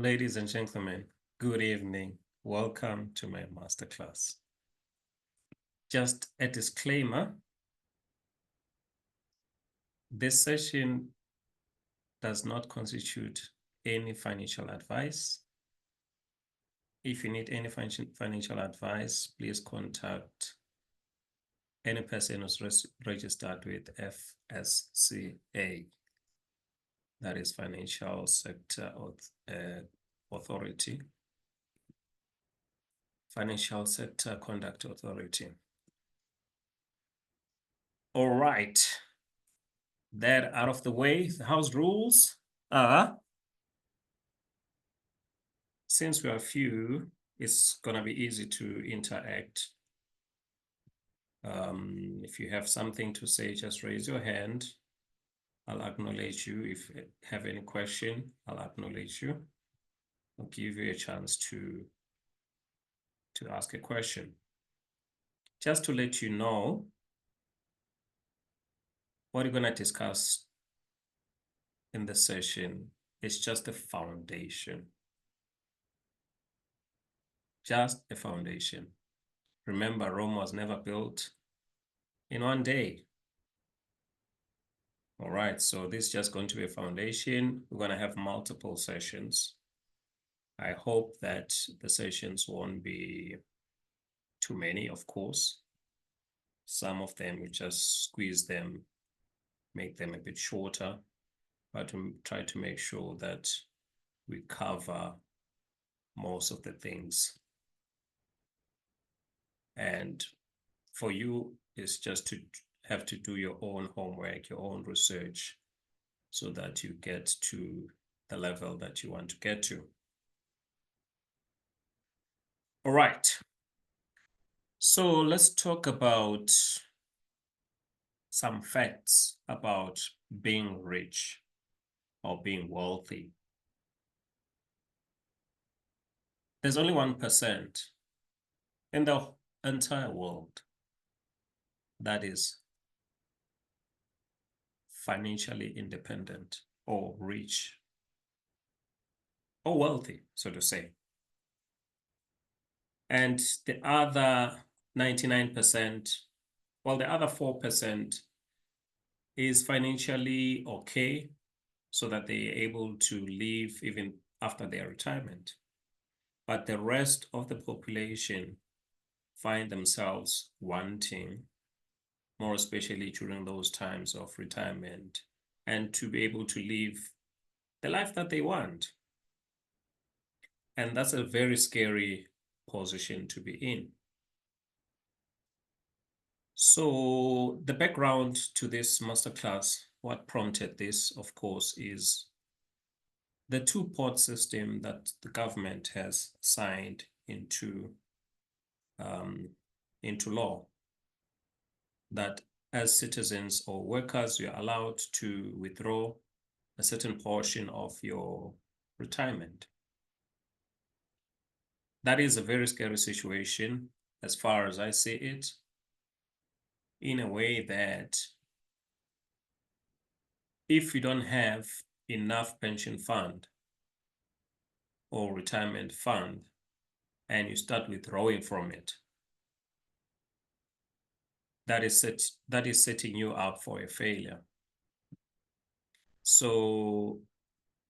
Ladies and gentlemen, good evening. Welcome to my masterclass. Just a disclaimer, this session does not constitute any financial advice. If you need any financial advice, please contact any person who's registered with FSCA, that is Financial Sector Authority, Financial Sector Conduct Authority. All right. That out of the way, the house rules are, since we are few, it's gonna be easy to interact. If you have something to say, just raise your hand. I'll acknowledge you. If you have any question, I'll acknowledge you. I'll give you a chance to ask a question. Just to let you know, what we're gonna discuss in the session is just a foundation. Just a foundation. Remember, Rome was never built in one day. All right, so this is just going to be a foundation. We're going to have multiple sessions. I hope that the sessions won't be too many, of course. Some of them, we just squeeze them, make them a bit shorter, but we try to make sure that we cover most of the things. And for you, it's just to have to do your own homework, your own research, so that you get to the level that you want to get to. All right. So let's talk about some facts about being rich or being wealthy. There's only 1% in the entire world that is financially independent or rich or wealthy, so to say. And the other 99%, well, the other 4% is financially okay, so that they're able to live even after their retirement. But the rest of the population find themselves wanting, more especially during those times of retirement, and to be able to live the life that they want. And that's a very scary position to be in. So the background to this masterclass, what prompted this, of course, is the two-pot system that the government has signed into law, that as citizens or workers, you're allowed to withdraw a certain portion of your retirement. That is a very scary situation, as far as I see it, in a way that if you don't have enough pension fund or retirement fund and you start withdrawing from it, that is setting you up for a failure. So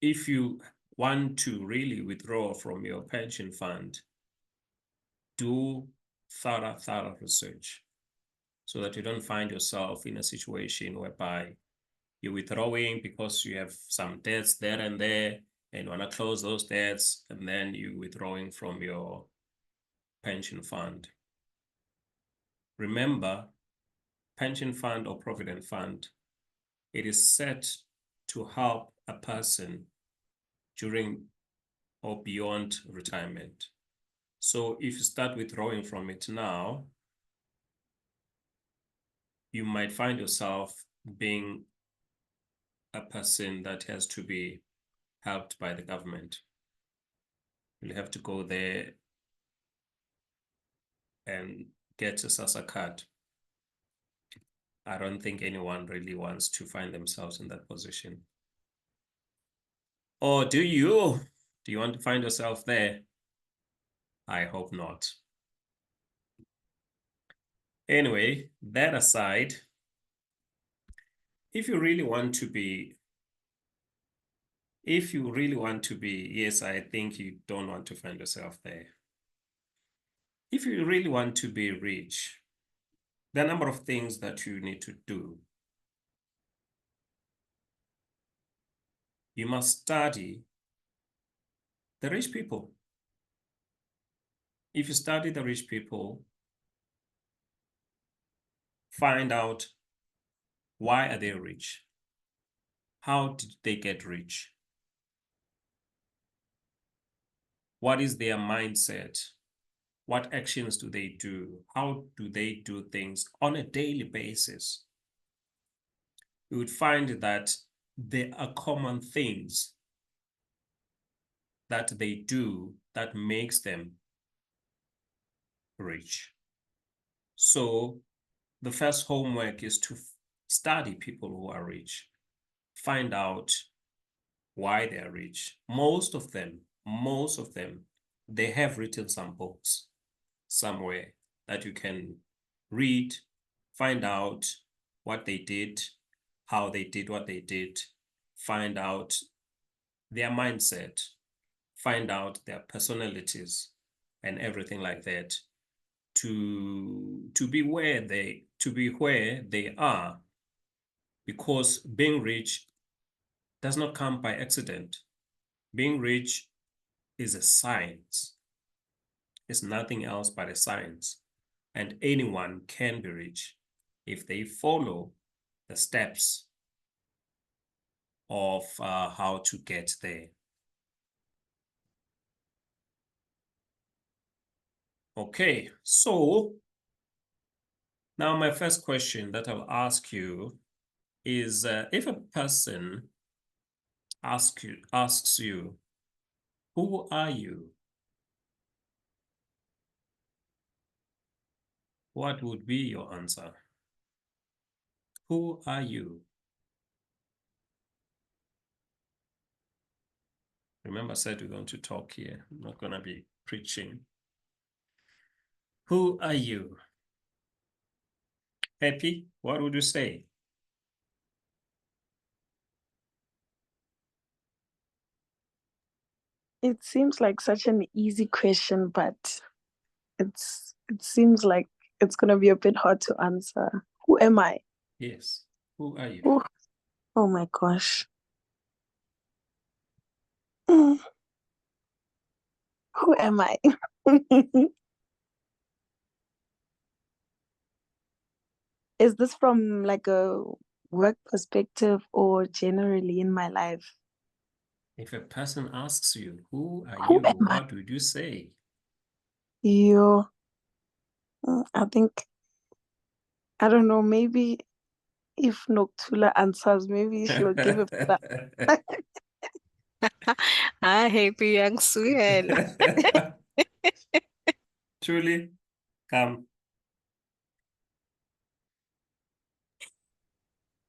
if you want to really withdraw from your pension fund, do thorough research, so that you don't find yourself in a situation whereby you're withdrawing because you have some debts there and there, and you want to close those debts, and then you're withdrawing from your pension fund. Remember, pension fund or provident fund, it is set to help a person during or beyond retirement. So if you start withdrawing from it now, you might find yourself being a person that has to be helped by the government. You'll have to go there and get a SASSA card. I don't think anyone really wants to find themselves in that position. Or do you? Do you want to find yourself there? I hope not. Anyway, that aside, if you really want to be, yes, I think you don't want to find yourself there. If you really want to be rich, there are a number of things that you need to do. You must study the rich people. If you study the rich people, find out why are they rich? How did they get rich? What is their mindset? What actions do they do? How do they do things on a daily basis? You would find that there are common things that they do that makes them rich. So the first homework is to study people who are rich. Find out why they're rich. Most of them, they have written some books somewhere that you can read, find out what they did, how they did what they did, find out their mindset, find out their personalities and everything like that to be where they are, because being rich does not come by accident. Being rich is a science. It's nothing else but a science. And anyone can be rich if they follow the steps of how to get there. Okay, so now my first question that I'll ask you is, if a person asks you, who are you? What would be your answer? Who are you? Remember, I said we're going to talk here. I'm not going to be preaching. Who are you? Happy? What would you say? It seems like such an easy question, but it seems like it's gonna be a bit hard to answer. Who am I? Yes. Who are you? Oh, oh my gosh. Mm, who am I? Is this from like a work perspective or generally in my life? If a person asks you, who are Who you? am I? What would you say? You, I think, I don't know, maybe if Noctula answers, maybe she'll give a better. Hi, happy young Suel. Truly, come.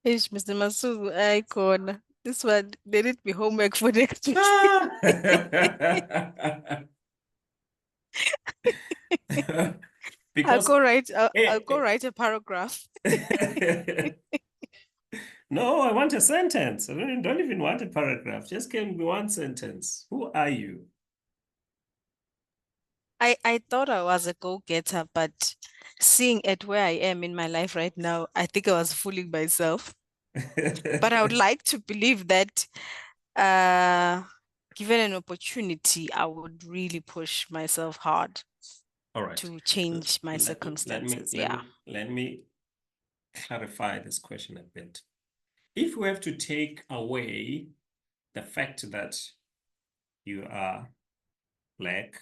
Ish, Mr. Masudu, icon. This one, they need me homework for next week. Because I'll go write a paragraph. no, I want a sentence. I don't even want a paragraph. Just give me one sentence. Who are you? I thought I was a go-getter, but seeing at where I am in my life right now, I think I was fooling myself. But I would like to believe that uh given an opportunity, I would really push myself hard All right. to change my Let, let me circumstances. let Yeah. me let me clarify this question a bit. If we have to take away the fact that you are black,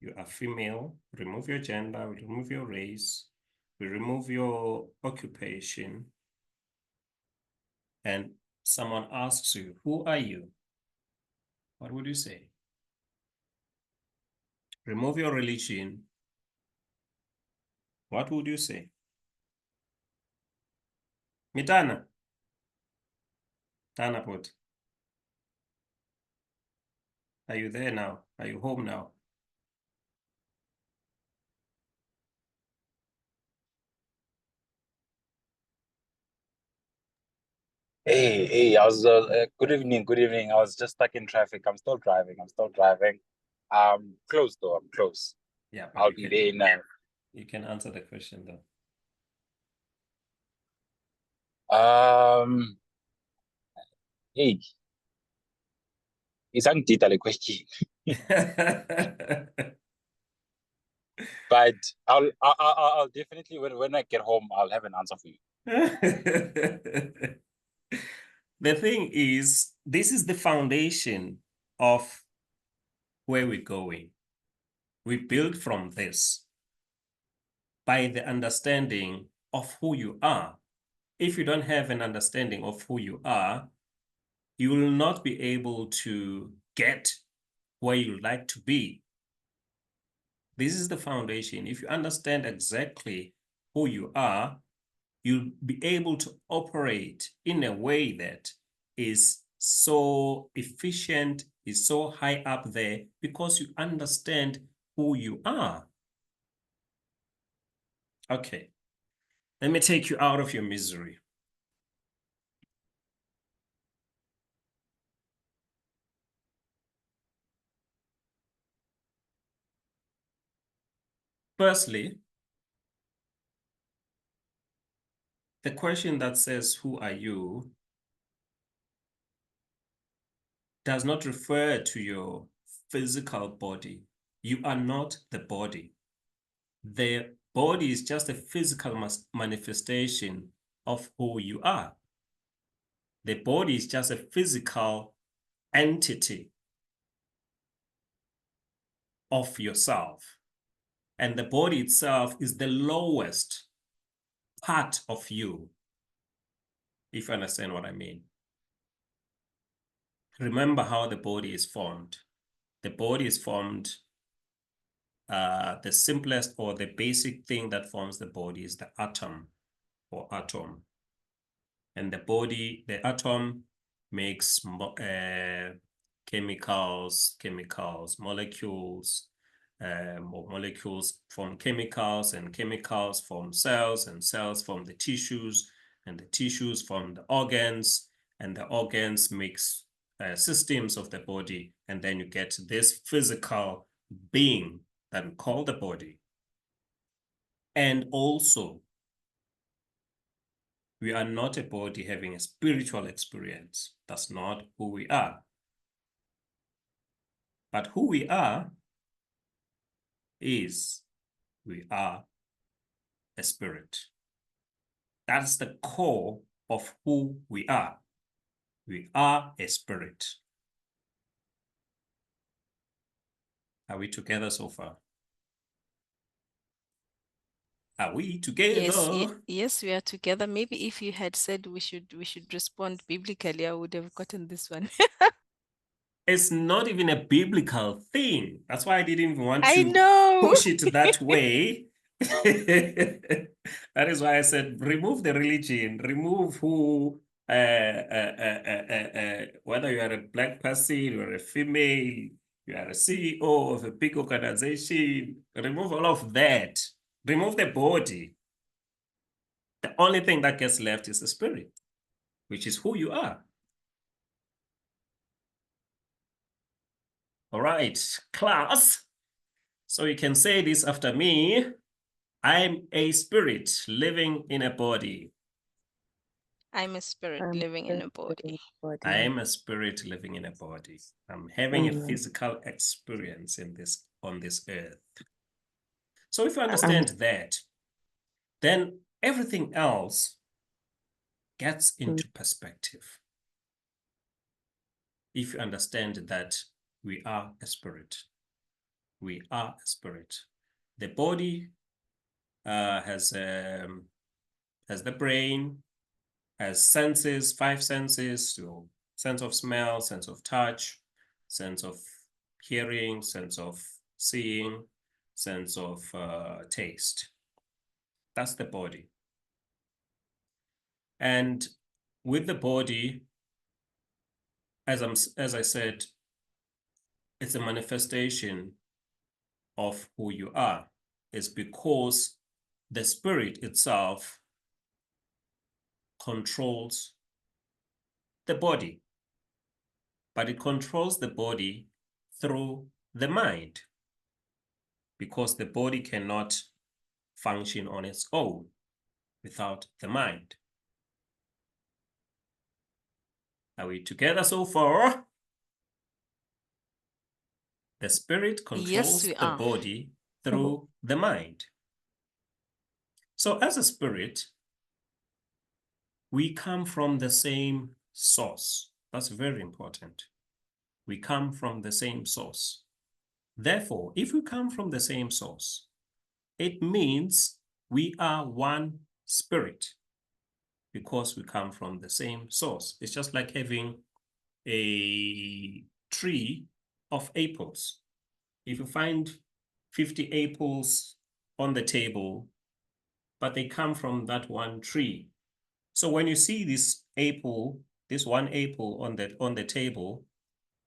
you are female, remove your gender, we remove your race, we remove your occupation, and someone asks you, who are you? What would you say? Remove your religion. What would you say? Mitana. Tana put. Are you there now? Are you home now? Hey, I was good evening, good evening. I was just stuck in traffic. I'm still driving. Close though. I'm close. Yeah, but I'll be there in you can answer the question though. hey, isang dita le question. But I'll definitely when I get home, I'll have an answer for you. The thing is, this is the foundation of where we're going. We build from this by the understanding of who you are. If you don't have an understanding of who you are, you will not be able to get where you like to be. This is the foundation. If you understand exactly who you are, you'll be able to operate in a way that is so efficient, is so high up there, because you understand who you are. Okay, let me take you out of your misery. Firstly, the question that says, who are you, does not refer to your physical body. You are not the body. The body is just a physical manifestation of who you are. The body is just a physical entity of yourself. And the body itself is the lowest part of you, if you understand what I mean. Remember how the body is formed. The body is formed, the simplest or the basic thing that forms the body is the atom or atom. And the body, the atom makes chemicals, molecules, or molecules form chemicals, and chemicals form cells, and cells form the tissues, and the tissues form the organs, and the organs makes systems of the body, and then you get this physical being that we call the body. And also, we are not a body having a spiritual experience. That's not who we are. But who we are is we are a spirit. That's the core of who we are. We are a spirit. Are we together so far? Are we together? Yes, we are together. Maybe if you had said we should respond biblically, I would have gotten this one. It's not even a biblical thing. That's why I didn't even want I to know. push it that way. That is why I said, remove the religion, remove who, whether you are a black person, you are a female, you are a CEO of a big organization, remove all of that. Remove the body. The only thing that gets left is the spirit, which is who you are. All right, class. So you can say this after me. I'm a spirit living in a body. I'm a spirit living in a body. I am a spirit living in a body. I'm having a physical experience on this earth. So if you understand that, then everything else gets into perspective. If you understand that we are a spirit, we are a spirit. The body has the brain, has senses, 5 senses, so sense of smell, sense of touch, sense of hearing, sense of seeing, sense of taste. That's the body. And with the body, as I said, it's a manifestation of who you are. It's because the spirit itself controls the body, but it controls the body through the mind, because the body cannot function on its own without the mind. Are we together so far? The spirit controls we the are. body through the mind. So as a spirit, we come from the same source. That's very important. We come from the same source. Therefore, if we come from the same source, it means we are one spirit because we come from the same source. It's just like having a tree of apples. If you find 50 apples on the table, but they come from that one tree. So when you see this apple, this one apple on the table,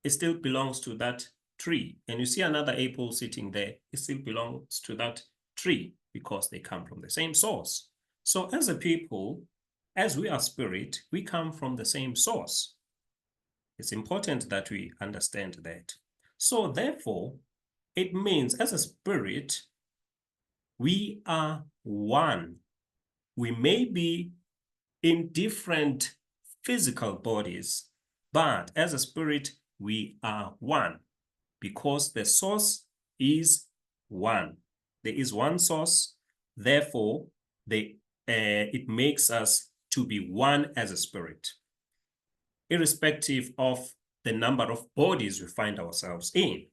it still belongs to that tree. And you see another apple sitting there, it still belongs to that tree because they come from the same source. So as a people, as we are spirit, we come from the same source. It's important that we understand that. So therefore, it means as a spirit, we are one. We may be in different physical bodies, but as a spirit, we are one because the source is one. There is one source, therefore, it makes us to be one as a spirit, irrespective of the number of bodies we find ourselves in.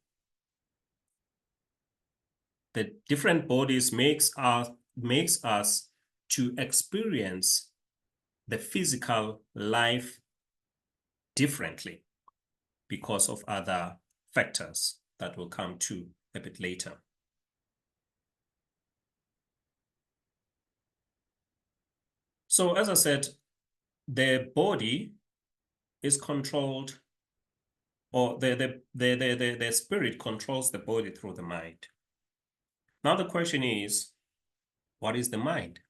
The different bodies makes us to experience the physical life differently because of other factors that will come to a bit later. So as I said, the body is controlled, or the spirit controls the body through the mind. Now the question is, what is the mind?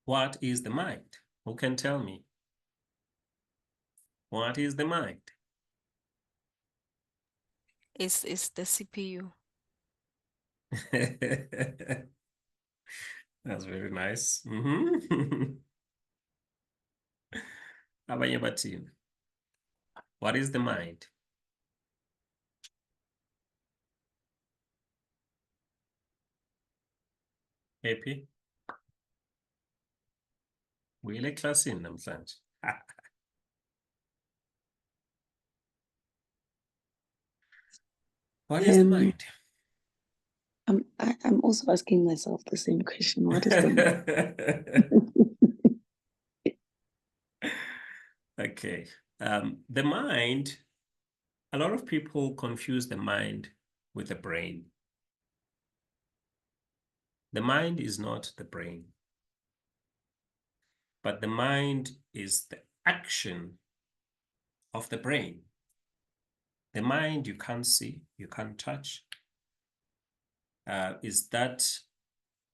What is the mind? Who can tell me? What is the mind? It's the CPU. That's very nice. Mm-hmm. Abanye bathini? What is the mind? Happy? Uyile eklasini namhlanje. What is the mind? I'm also asking myself the same question. What is the mind? Okay. The mind, a lot of people confuse the mind with the brain. The mind is not the brain, but the mind is the action of the brain. The mind you can't see, you can't touch, is that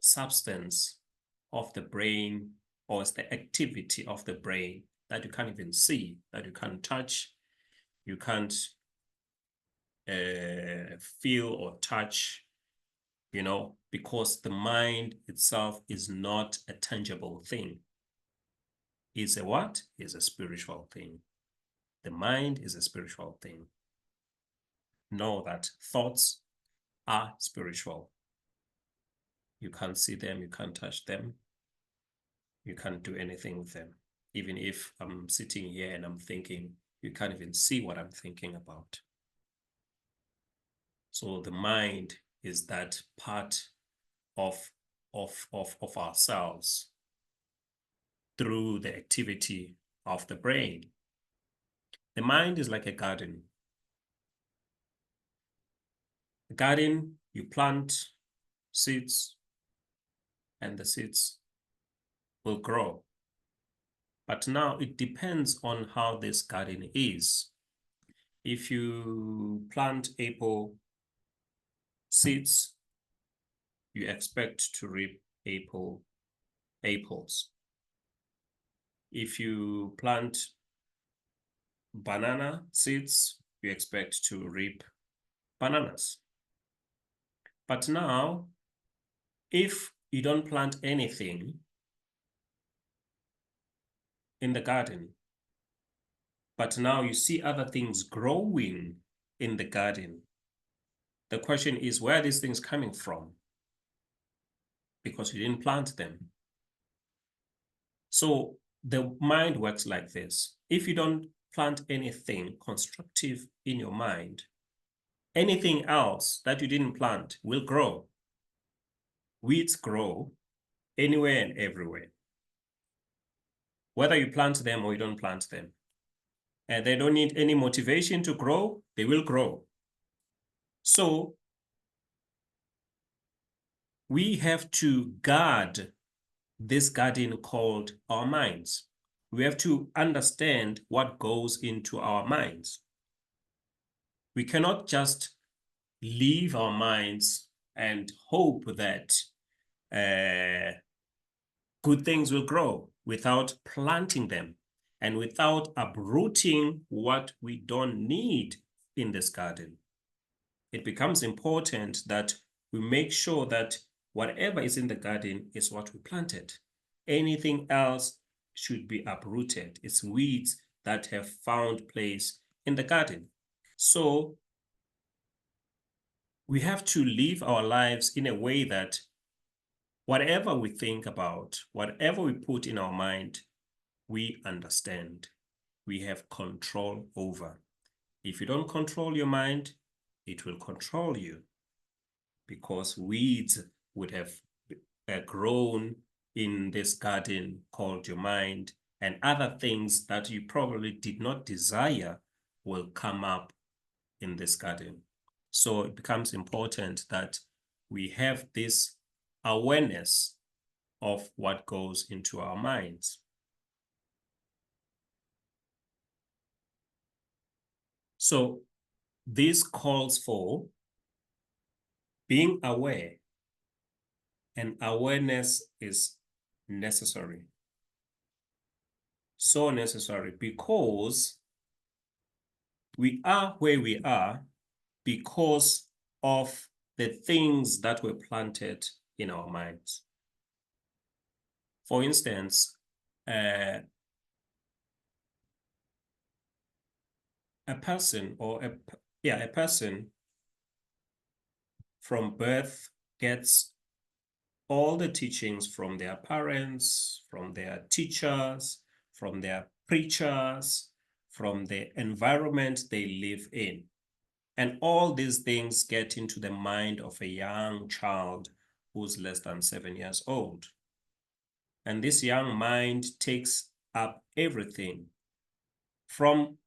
substance of the brain, or is the activity of the brain that you can't even see, that you can't touch, you can't feel or touch, you know, because the mind itself is not a tangible thing. It's a what? It's a spiritual thing. The mind is a spiritual thing. Know that thoughts are spiritual. You can't see them, you can't touch them, you can't do anything with them. Even if I'm sitting here and I'm thinking, you can't even see what I'm thinking about. So the mind is that part of ourselves through the activity of the brain. The mind is like a garden. A garden, you plant seeds, and the seeds will grow. But now it depends on how this garden is. If you plant apple seeds, you expect to reap apples. If you plant banana seeds, you expect to reap bananas. But now, if you don't plant anything in the garden, but now you see other things growing in the garden, the question is, where are these things coming from? Because you didn't plant them. So the mind works like this. If you don't plant anything constructive in your mind, anything else that you didn't plant will grow. Weeds grow anywhere and everywhere, whether you plant them or you don't plant them. And they don't need any motivation to grow, they will grow. So we have to guard this garden called our minds. We have to understand what goes into our minds. We cannot just leave our minds and hope that good things will grow without planting them and without uprooting what we don't need in this garden. It becomes important that we make sure that whatever is in the garden is what we planted. Anything else should be uprooted. It's weeds that have found place in the garden. So we have to live our lives in a way that whatever we think about, whatever we put in our mind, we understand. We have control over. If you don't control your mind, it will control you, because weeds would have grown in this garden called your mind, and other things that you probably did not desire will come up in this garden. So it becomes important that we have this awareness of what goes into our minds. So this calls for being aware, and awareness is necessary. So necessary because we are where we are because of the things that were planted in our minds. For instance, a person from birth gets all the teachings from their parents, from their teachers, from their preachers, from the environment they live in. And all these things get into the mind of a young child who's less than 7 years old. And this young mind takes up everything. From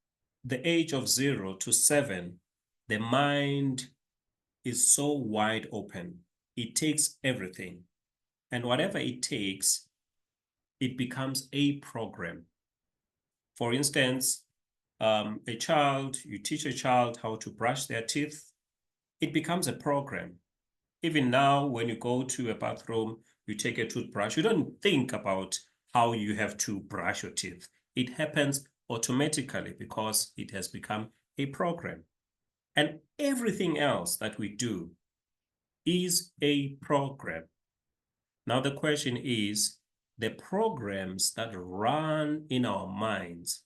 the age of 0 to 7, the mind is so wide open. It takes everything. And whatever it takes, it becomes a program. For instance, you teach a child how to brush their teeth, it becomes a program. Even now, when you go to a bathroom, you take a toothbrush, you don't think about how you have to brush your teeth. It happens automatically because it has become a program. And everything else that we do is a program. Now, the question is, the programs that run in our minds,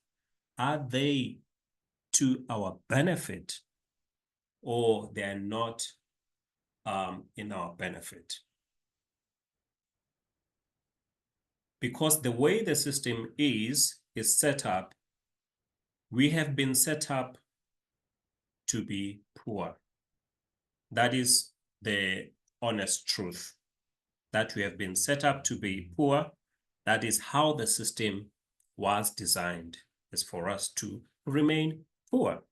are they to our benefit, or they are not in our benefit? Because the way the system is set up, we have been set up to be poor. That is the honest truth, that we have been set up to be poor. That is how the system was designed, is for us to remain poor.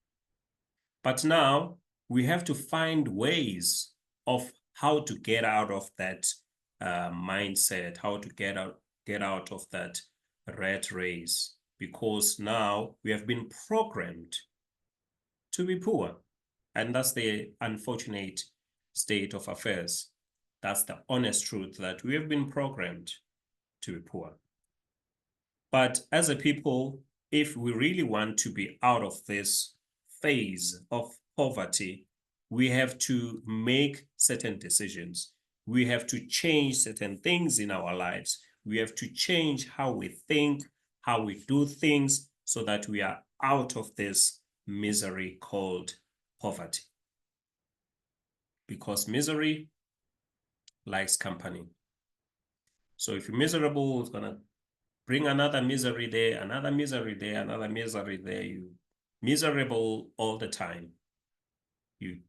But now we have to find ways of how to get out of that mindset, how to get out of that rat race, because now we have been programmed to be poor. And that's the unfortunate state of affairs. That's the honest truth, that we have been programmed to be poor. But as a people, if we really want to be out of this phase of poverty, we have to make certain decisions. We have to change certain things in our lives. We have to change how we think, how we do things, so that we are out of this misery called poverty. Because misery likes company. So if you're miserable, it's going to bring another misery there, another misery there, another misery there. You miserable all the time. You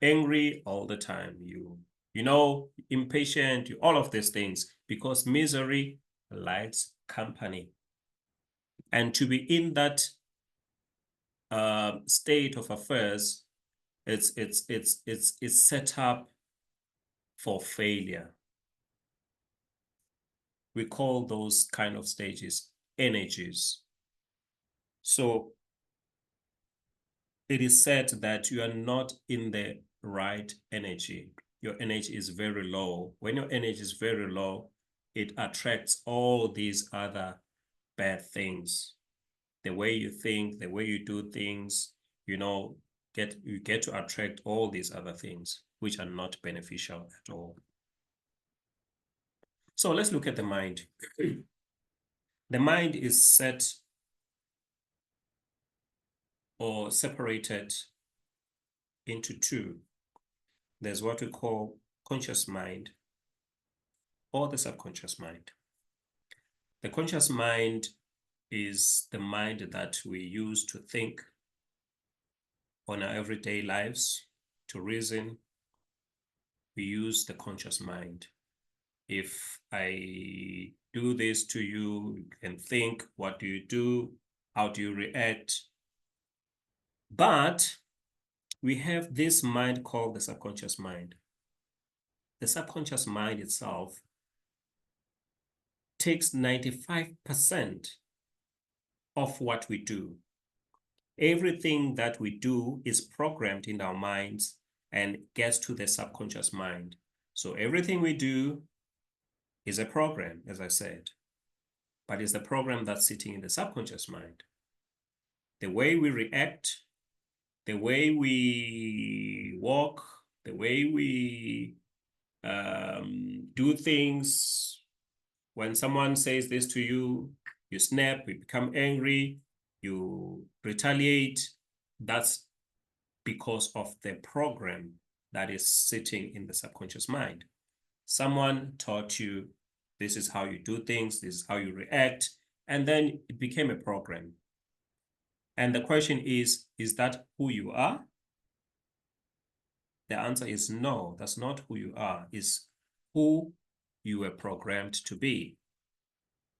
angry all the time. You know, impatient, all of these things, because misery likes company. And to be in that state of affairs, it's set up for failure. We call those kind of stages energies. So it is said that you are not in the right energy. Your energy is very low. When your energy is very low, it attracts all these other bad things. The way you think, the way you do things, you know, you get to attract all these other things, which are not beneficial at all. So let's look at the mind. The mind is set or separated into two. There's what we call conscious mind or the subconscious mind. The conscious mind is the mind that we use to think on our everyday lives, to reason. We use the conscious mind. If I do this to you, you can think, what do you do? How do you react? But we have this mind called the subconscious mind. The subconscious mind itself takes 95% of what we do. Everything that we do is programmed in our minds and gets to the subconscious mind. So everything we do is a program, as I said, but it's the program that's sitting in the subconscious mind. The way we react, the way we walk, the way we do things. When someone says this to you, you snap, you become angry, you retaliate. That's because of the program that is sitting in the subconscious mind. Someone taught you, this is how you do things, this is how you react, and then it became a program. And the question is that who you are? The answer is no, that's not who you are. It's who you were programmed to be.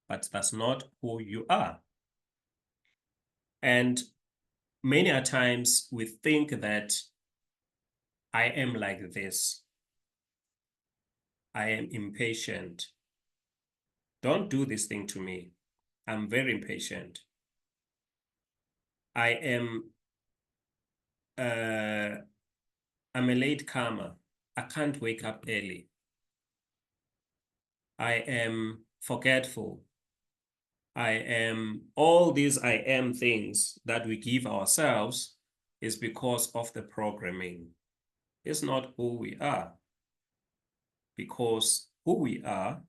But that's not who you are. And many a times we think that I am like this. I am impatient. Don't do this thing to me. I'm very impatient. I'm a late comer. I can't wake up early. I am forgetful. I am, all these I am things that we give ourselves is because of the programming. It's not who we are. Because who we are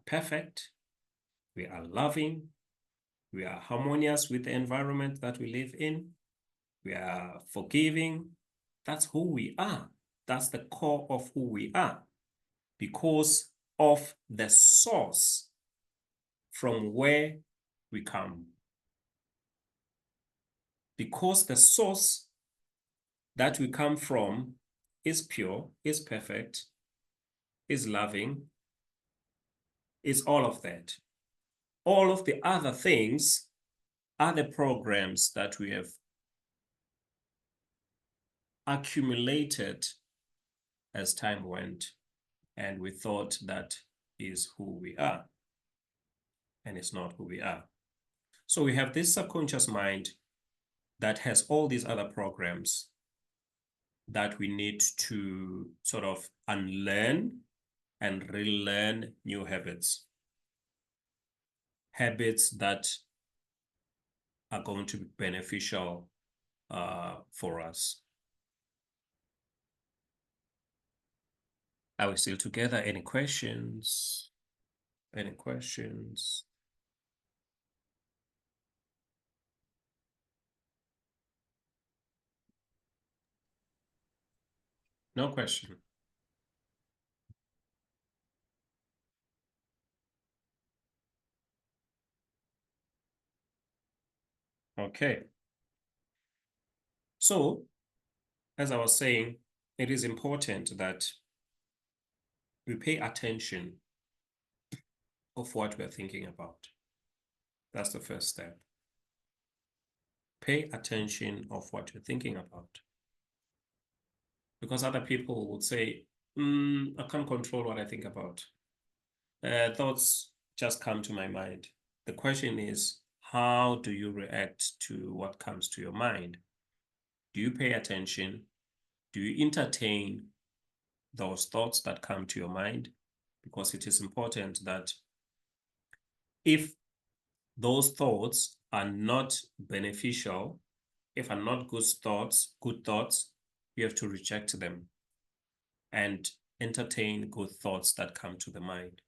perfect, we are loving, we are harmonious with the environment that we live in, we are forgiving. That's who we are. That's the core of who we are, because of the source from where we come. Because the source that we come from is pure, is perfect, is loving, is all of that. All of the other things are the programs that we have accumulated as time went, and we thought that is who we are. and it's not who we are. So we have this subconscious mind that has all these other programs that we need to sort of unlearn and relearn new habits. Habits that are going to be beneficial for us. Are we still together? Any questions? Any questions? No question. Okay. So, as I was saying, it is important that we pay attention of what we're thinking about. That's the first step. Pay attention of what you're thinking about. Because other people would say, I can't control what I think about. Thoughts just come to my mind. The question is, how do you react to what comes to your mind? Do you pay attention? Do you entertain those thoughts that come to your mind? Because it is important that if those thoughts are not beneficial, if are not good thoughts, you have to reject them and entertain good thoughts that come to the mind.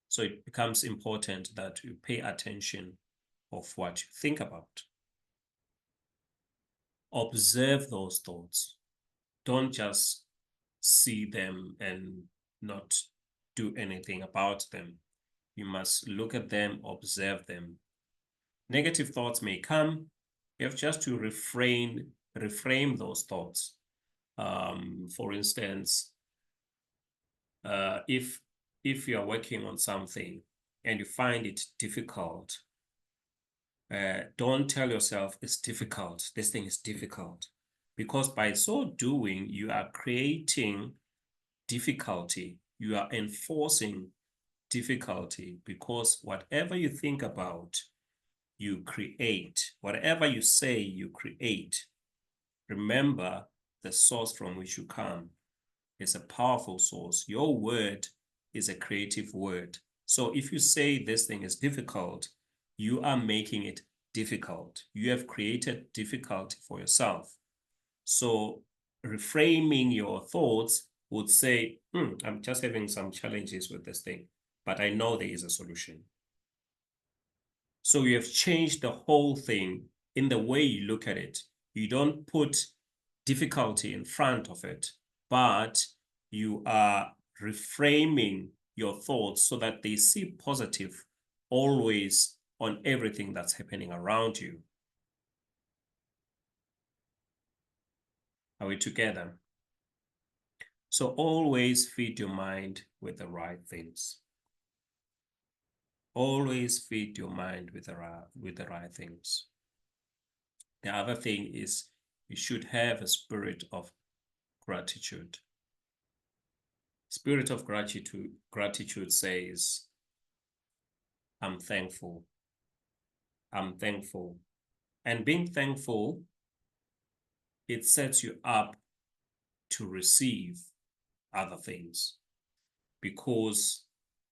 So it becomes important that you pay attention of what you think about. Observe those thoughts. Don't just see them and not do anything about them. You must look at them, observe them. Negative thoughts may come. You have just to reframe those thoughts. For instance, if you are working on something and you find it difficult, don't tell yourself it's difficult. This thing is difficult. Because by so doing, you are creating difficulty. You are enforcing difficulty, because whatever you think about, you create. Whatever you say, you create. Remember, the source from which you come is a powerful source. Your word is a creative word. So if you say this thing is difficult, you are making it difficult. You have created difficulty for yourself. So reframing your thoughts would say, I'm just having some challenges with this thing, but I know there is a solution. So you have changed the whole thing in the way you look at it. You don't put difficulty in front of it, but you are reframing your thoughts so that they see positive always on everything that's happening around you. Are we together? So always feed your mind with the right things. Always feed your mind with the right things. The other thing is you should have a spirit of gratitude. Spirit of gratitude says, I'm thankful. I'm thankful. And being thankful, it sets you up to receive other things, because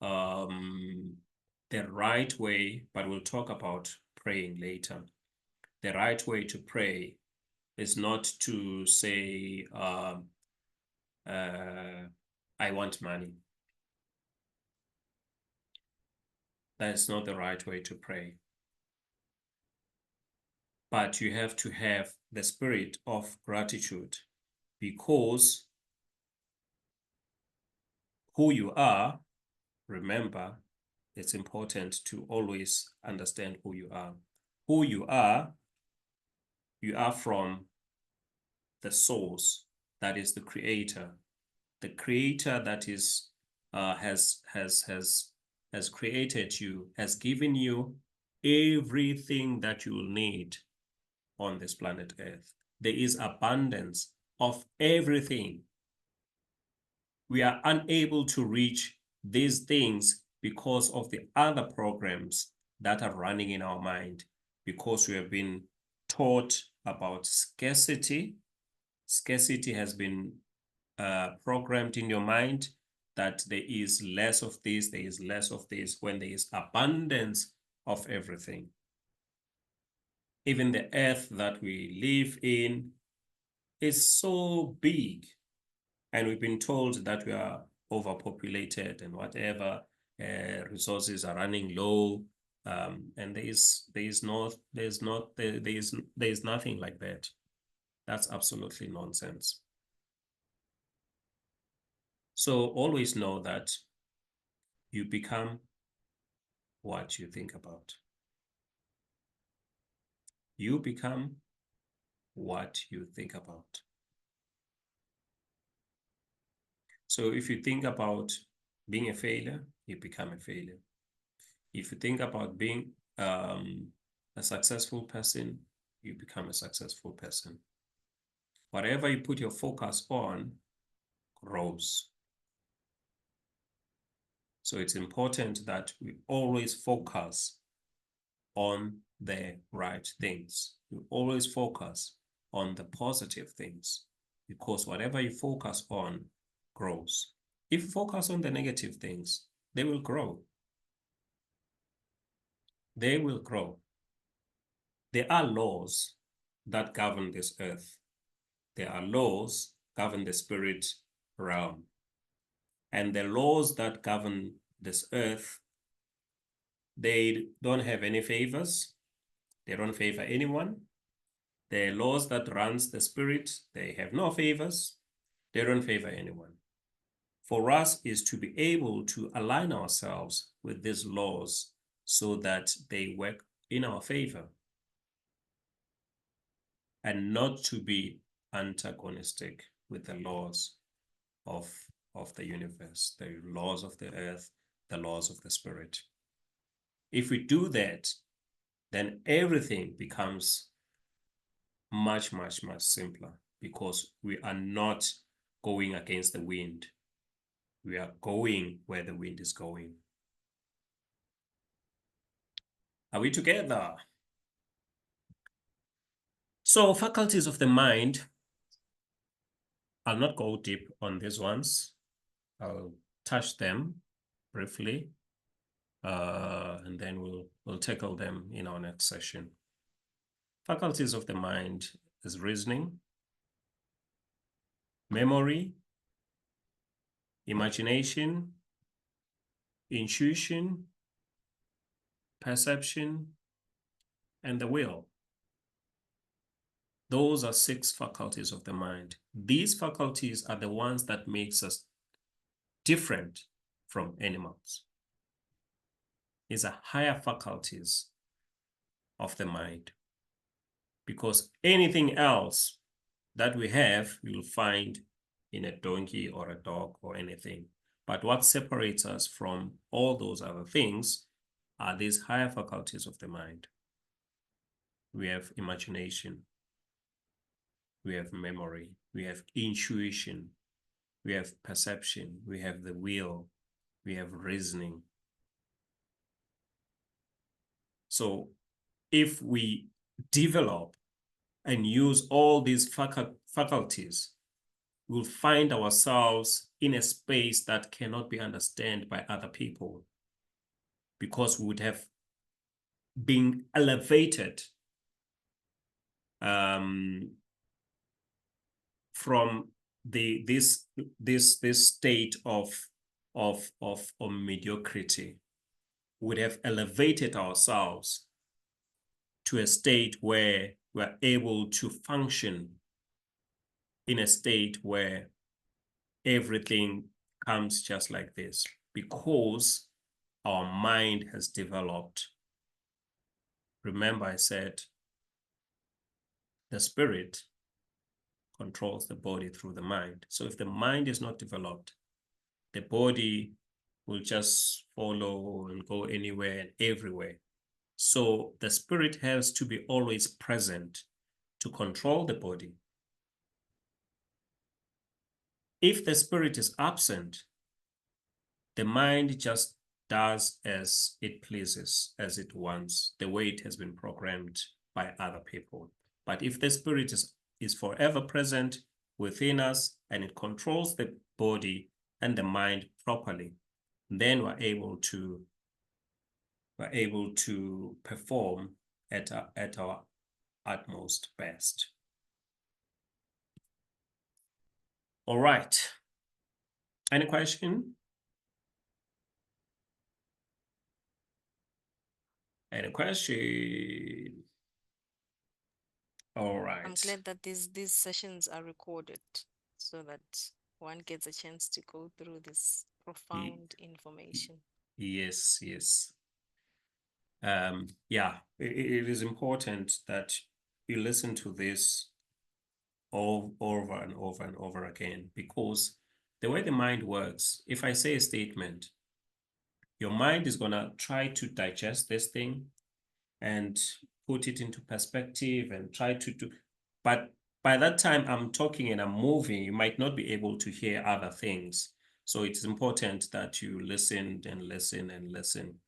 the right way, but we'll talk about praying later. The right way to pray is not to say, I want money. That is not the right way to pray. But you have to have the spirit of gratitude, because who you are, remember, it's important to always understand who you are. Who you are from the source, that is the creator. The creator that is has created you, has given you everything that you will need on this planet Earth. There is abundance of everything. We are unable to reach these things because of the other programs that are running in our mind, because we have been taught about scarcity. Scarcity has been programmed in your mind that there is less of this, there is less of this, when there is abundance of everything. Even the earth that we live in is so big, and we've been told that we are overpopulated and whatever, resources are running low, and there is nothing like that. That's absolutely nonsense. So always know that you become what you think about. You become what you think about. So if you think about being a failure, you become a failure. If you think about being a successful person, you become a successful person. Whatever you put your focus on grows. So it's important that we always focus on the right things. You always focus on the positive things, because whatever you focus on grows. If you focus on the negative things, they will grow. They will grow. There are laws that govern this earth. There are laws govern the spirit realm. And the laws that govern this earth, they don't have any favors. They don't favor anyone. The laws that runs the spirit, they have no favors. They don't favor anyone. For us is to be able to align ourselves with these laws so that they work in our favor, and not to be antagonistic with the laws of the universe, the laws of the earth, the laws of the spirit. If we do that, then everything becomes much, much, much simpler, because we are not going against the wind. We are going where the wind is going. Are we together? So faculties of the mind, I'll not go deep on these ones. I'll touch them briefly, and then we'll tackle them in our next session. Faculties of the mind is reasoning, memory, imagination, intuition, perception, and the will. Those are 6 faculties of the mind. These faculties are the ones that makes us different from animals. These are higher faculties of the mind, because anything else that we have, you'll find in a donkey or a dog or anything. But what separates us from all those other things are these higher faculties of the mind. We have imagination, we have memory, we have intuition, we have perception, we have the will, we have reasoning. So if we develop and use all these faculties, we'll find ourselves in a space that cannot be understood by other people, because we would have been elevated from this state of mediocrity. Would have elevated ourselves to a state where we're able to function in a state where everything comes just like this, because our mind has developed. Remember, I said the spirit controls the body through the mind. So if the mind is not developed, the body will just follow and go anywhere and everywhere. So the spirit has to be always present to control the body. If the spirit is absent, the mind just does as it pleases, as it wants, the way it has been programmed by other people. But if the spirit is forever present within us and it controls the body and the mind properly, then we're able to perform at our utmost best. All right. Any question? Any question? All right. I'm glad that these sessions are recorded so that one gets a chance to go through this profound information. Yes, yes. Yeah, it is important that you listen to this over and over and over again, because the way the mind works, if I say a statement, your mind is going to try to digest this thing and put it into perspective and try to do, but by that time I'm talking and I'm moving, you might not be able to hear other things. So it's important that you listen and listen and listen.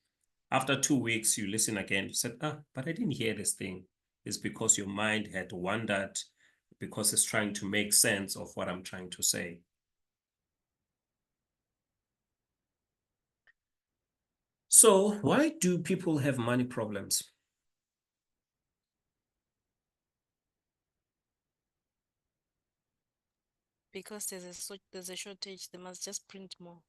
After 2 weeks, you listen again, you said, but I didn't hear this thing. It's because your mind had wandered, because it's trying to make sense of what I'm trying to say. So why do people have money problems? Because there's a shortage, they must just print more.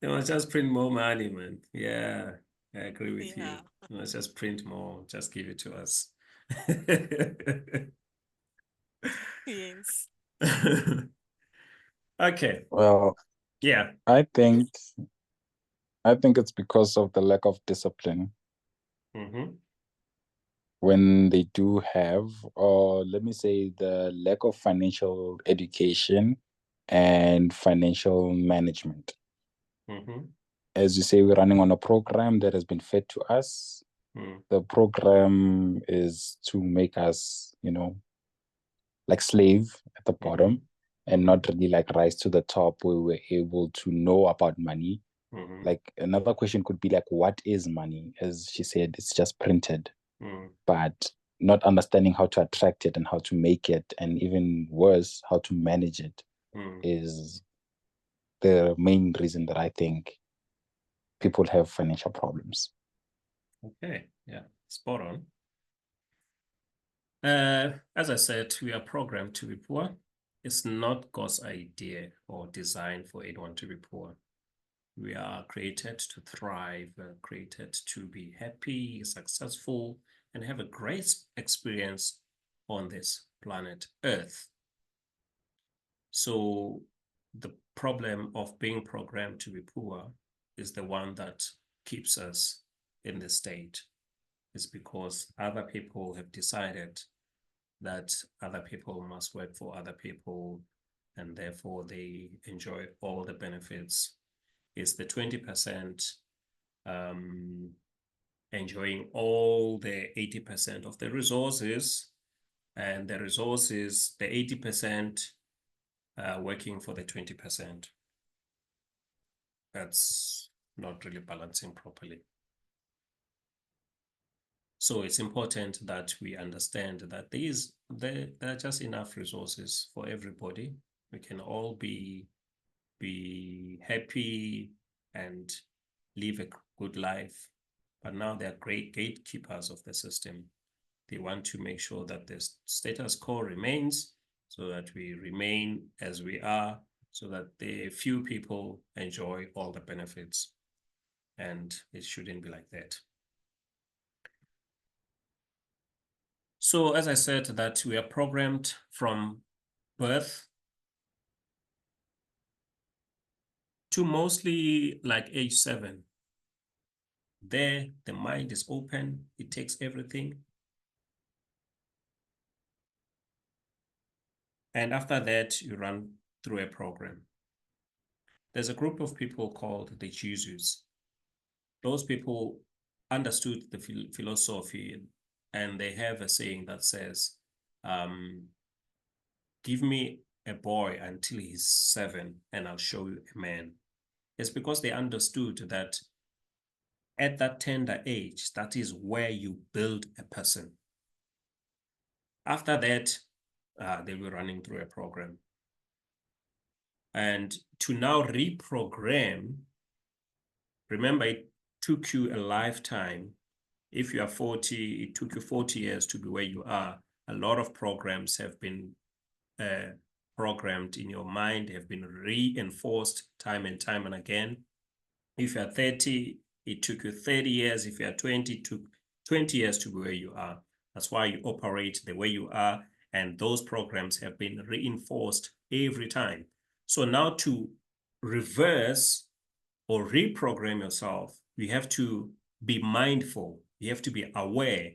They must just print more money, man. Yeah, I agree with you. They must just print more, just give it to us. Yes. Okay. Well, Yeah. I think it's because of the lack of discipline Mm-hmm. when they do have, or let me say, the lack of financial education and financial management. Mm-hmm. As you say, we're running on a program that has been fed to us. Mm. The program is to make us, like slave at the bottom and not really like rise to the top where we're able to know about money. Mm-hmm. Like another question could be like, what is money? As she said, it's just printed, but not understanding how to attract it and how to make it, and even worse, how to manage it is the main reason that I think people have financial problems. Okay, yeah, spot on. As I said, we are programmed to be poor. It's not God's idea or design for anyone to be poor. We are created to thrive, created to be happy, successful, and have a great experience on this planet Earth. So the problem of being programmed to be poor is the one that keeps us in this state. It's because other people have decided that other people must work for other people, and therefore they enjoy all the benefits. It's the 20% enjoying all the 80% of the resources, and the resources, the 80% working for the 20%. That's not really balancing properly. So it's important that we understand that there are just enough resources for everybody. We can all be happy and live a good life. But now they're great gatekeepers of the system. They want to make sure that the status quo remains, so that we remain as we are, so that the few people enjoy all the benefits. And it shouldn't be like that. So as I said, that we are programmed from birth to mostly like age 7. There, the mind is open, it takes everything. And after that, you run through a program. There's a group of people called the Jesus. Those people understood the philosophy, and they have a saying that says, give me a boy until he's 7 and I'll show you a man. It's because they understood that at that tender age, that is where you build a person. After that, they were running through a program. And to now reprogram, remember, it took you a lifetime. If you are 40, it took you 40 years to be where you are. A lot of programs have been programmed in your mind, have been reinforced time and time and again. If you're 30, it took you 30 years. If you're 20, it took 20 years to be where you are. That's why you operate the way you are. And those programs have been reinforced every time. So now to reverse or reprogram yourself, you have to be mindful. You have to be aware.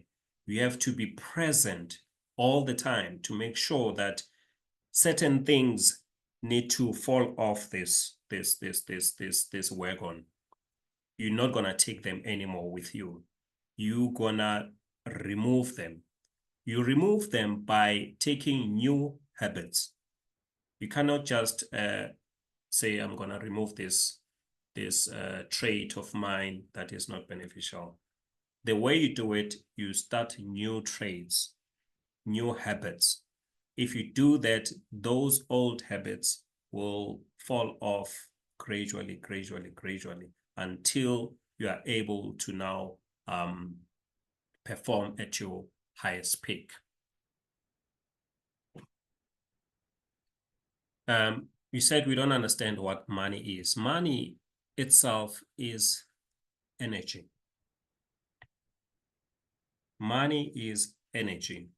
You have to be present all the time to make sure that certain things need to fall off this wagon. You're not gonna take them anymore with you. You're gonna remove them. You remove them by taking new habits. You cannot just say, I'm gonna remove this trait of mine that is not beneficial. The way you do it, you start new traits, new habits. If you do that, those old habits will fall off gradually, until you are able to now perform at your highest peak. You said we don't understand what money is. Money itself is energy. Money is energy.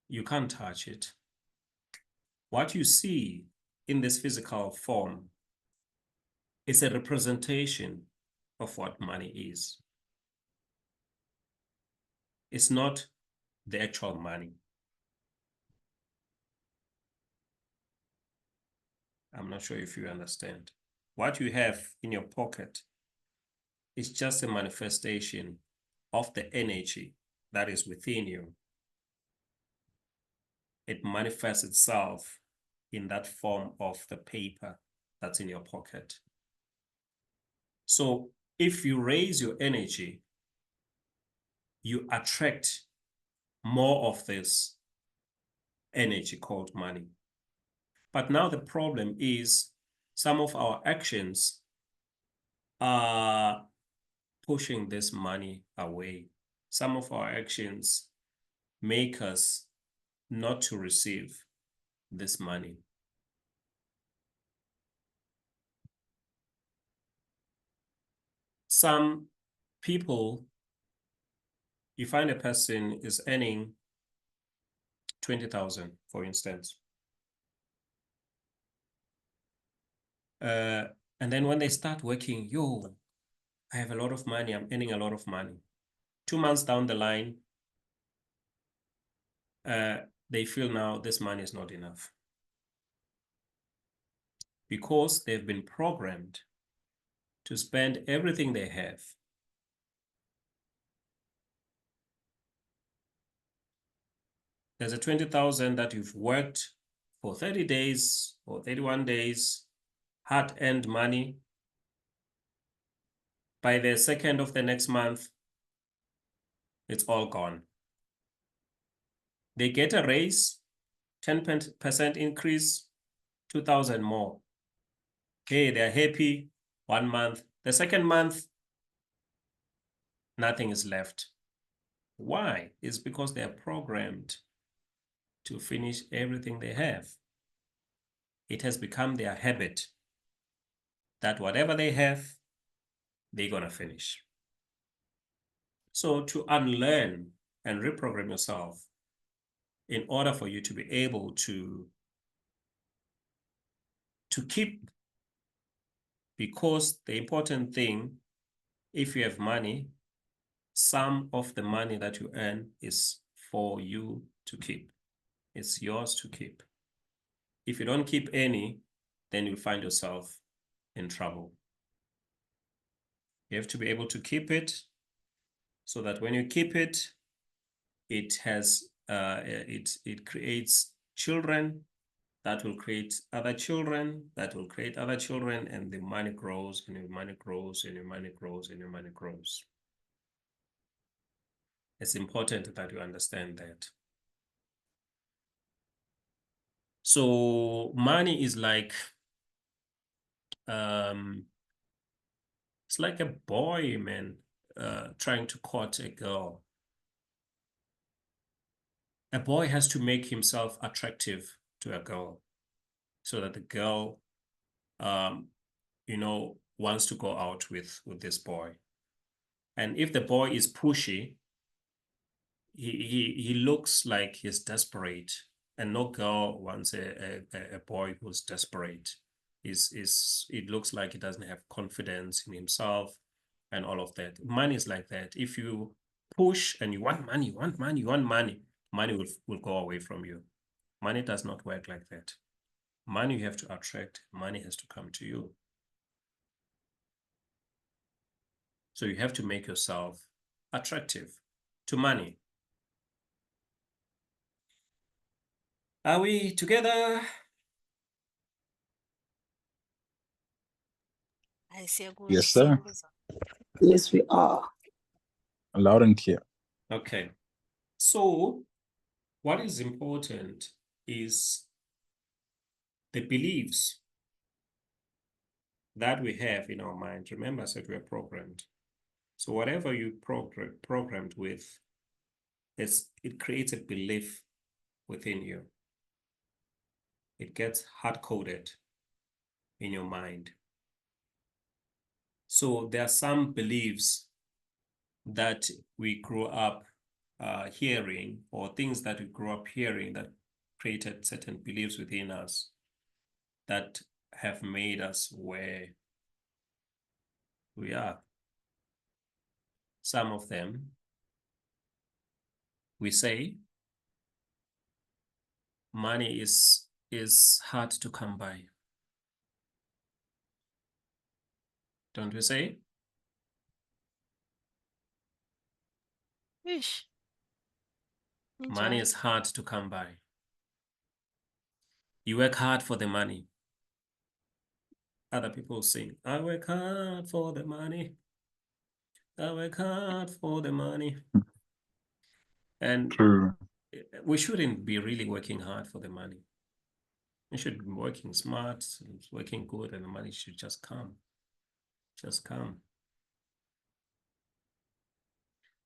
You can't touch it. What you see in this physical form is a representation of what money is. It's not the actual money. I'm not sure if you understand. What you have in your pocket is just a manifestation of the energy that is within you. It manifests itself in that form of the paper that's in your pocket. So if you raise your energy, you attract more of this energy called money. But now the problem is some of our actions are pushing this money away. Some of our actions make us not to receive this money. Some people, you find a person is earning 20,000, for instance. And then when they start working, I have a lot of money, I'm earning a lot of money. 2 months down the line, they feel now this money is not enough. Because they've been programmed to spend everything they have. There's a 20,000 that you've worked for 30 days or 31 days, hard-earned money. By the second of the next month, it's all gone. They get a raise, 10% increase, 2,000 more. Hey, they're happy 1 month. The second month, nothing is left. Why? It's because they are programmed to finish everything they have. It has become their habit that whatever they have, they're gonna finish. So to unlearn and reprogram yourself in order for you to be able to keep, because the important thing, if you have money, some of the money that you earn is for you to keep. It's yours to keep. If you don't keep any, then you'll find yourself in trouble. You have to be able to keep it so that when you keep it, it has it creates children that will create other children, that will create other children, and the money grows, and your money grows, and your money grows, and your money grows. It's important that you understand that. So money is like, it's like a boy, man, trying to court a girl. A boy has to make himself attractive to a girl so that the girl, wants to go out with this boy. And if the boy is pushy, he looks like he's desperate, and no girl wants a boy who's desperate. It looks like he doesn't have confidence in himself and all of that. Money is like that. If you push and you want money, money will go away from you. Money does not work like that. Money you have to attract, money has to come to you. So you have to make yourself attractive to money. Are we together? Yes, sir. Yes, we are. Loud and clear. Okay. So what is important is the beliefs that we have in our mind. Remember, I said we are programmed. So whatever you programmed with, it creates a belief within you. It gets hard-coded in your mind. So there are some beliefs that we grew up hearing, or things that we grew up hearing that created certain beliefs within us that have made us where we are. Some of them, we say, money is hard to come by. Don't we say? Ish. Money is hard to come by. You work hard for the money. Other people sing, I work hard for the money. I work hard for the money. And True. we shouldn't be really working hard for the money. We should be working smart, working good, and the money should just come. Just come.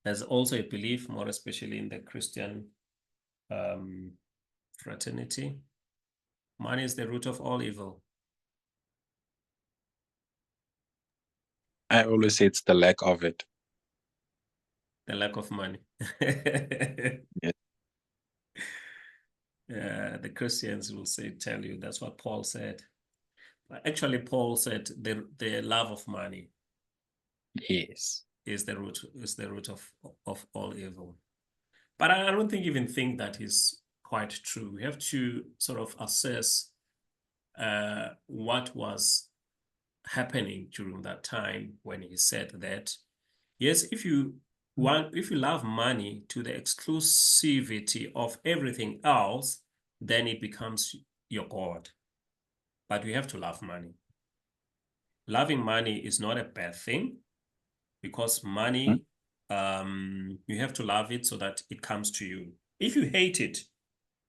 There's also a belief, more especially in the Christian fraternity, money is the root of all evil. I always say it's the lack of it. The lack of money. Yes. The Christians will tell you that's what Paul said. But actually, Paul said the love of money, Yes, is the root of all evil. But I don't even think that is quite true. We have to sort of assess what was happening during that time when he said that. Yes, if you love money to the exclusivity of everything else, then it becomes your God. But you have to love money. Loving money is not a bad thing, because money, you have to love it so that it comes to you. If you hate it,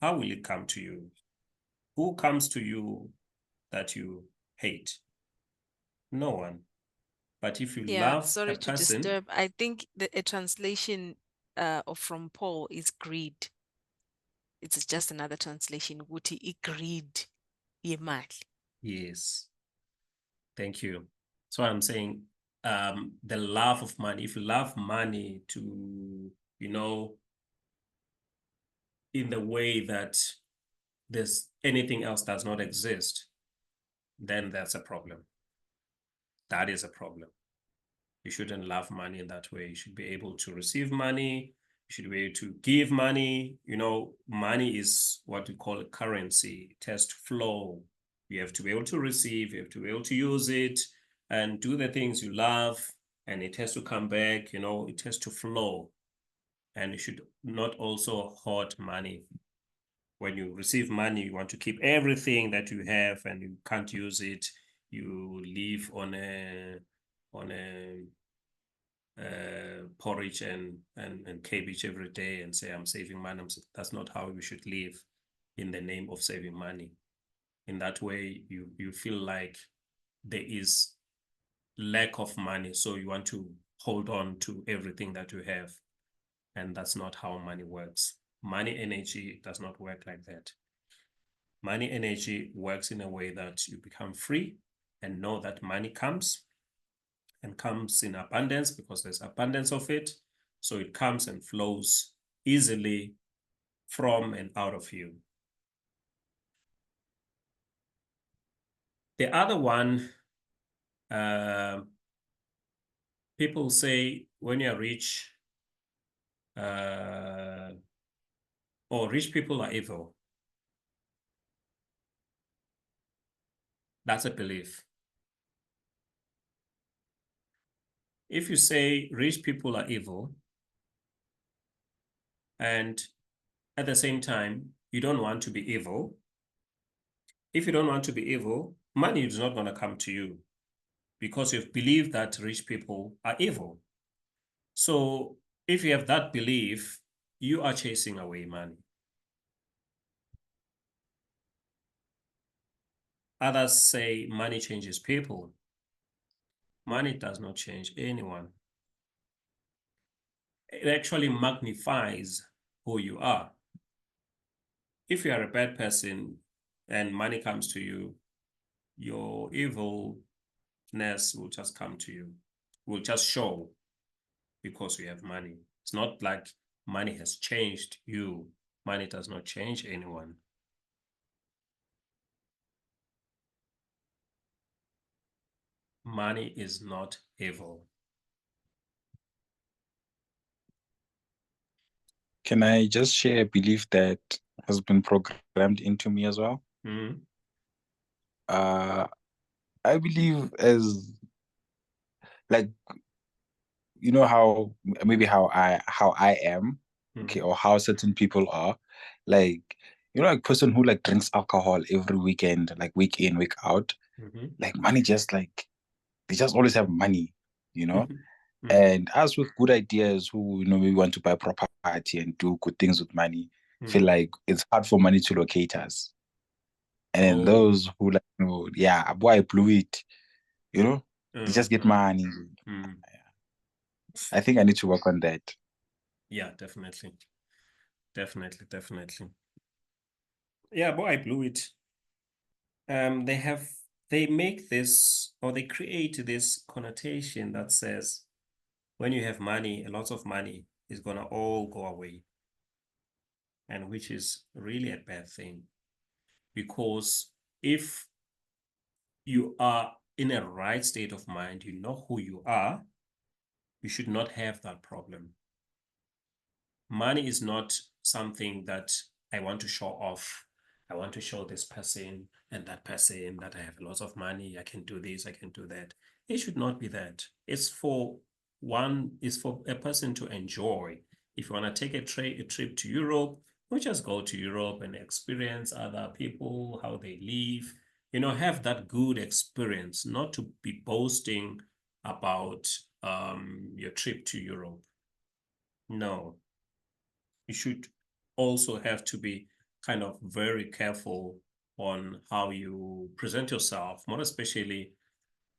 how will it come to you? Who comes to you that you hate? No one. But if you love a sorry to person, disturb. I think a translation from Paul is greed. It's just another translation. Wuti igreed yemali. yes. Thank you. So I'm saying the love of money. If you love money to, in the way that there's anything else does not exist, then that's a problem. That is a problem. You shouldn't love money in that way. You should be able to receive money. You should be able to give money. Money is what we call a currency. It has to flow. You have to be able to receive. You have to be able to use it and do the things you love. And it has to come back. It has to flow. And you should not also hoard money. When you receive money, you want to keep everything that you have and you can't use it. You live on a porridge and cabbage every day and say, I'm saving money. That's not how we should live in the name of saving money. In that way, you feel like there is lack of money, so you want to hold on to everything that you have. And that's not how money works. Money energy does not work like that. Money energy works in a way that you become free and know that money comes and comes in abundance because there's abundance of it. So it comes and flows easily from and out of you. The other one, people say when you're rich, or rich people are evil. That's a belief. If you say rich people are evil, and at the same time, you don't want to be evil, if you don't want to be evil, money is not going to come to you because you've believed that rich people are evil. So if you have that belief, you are chasing away money. Others say money changes people. Money does not change anyone. It actually magnifies who you are. If you are a bad person and money comes to you, your evilness will just come to you, will just show because you have money. It's not like money has changed you. Money does not change anyone. Money is not evil. Can I just share a belief that has been programmed into me as well? Mm-hmm. I believe as like you know how maybe how I am, okay, or how certain people are, like like person who like drinks alcohol every weekend, like week in, week out, like money just like they just always have money, And us with good ideas who maybe want to buy property and do good things with money, feel like it's hard for money to locate us. And then those who like, yeah, boy, I blew it, they just get money. I think I need to work on that. Yeah, definitely. Definitely. Yeah, boy, I blew it. They make this, or they create this connotation that says when you have money, a lot of money is gonna all go away. And which is really a bad thing. Because if you are in a right state of mind, you know who you are, you should not have that problem. Money is not something that I want to show off. I want to show this person and that person that I have lots of money. I can do this, I can do that. It should not be that. It's for a person to enjoy. If you want to take a trip to Europe, we just go to Europe and experience other people, how they live, have that good experience, not to be boasting about your trip to Europe. No, you should also have to be kind of very careful on how you present yourself, more especially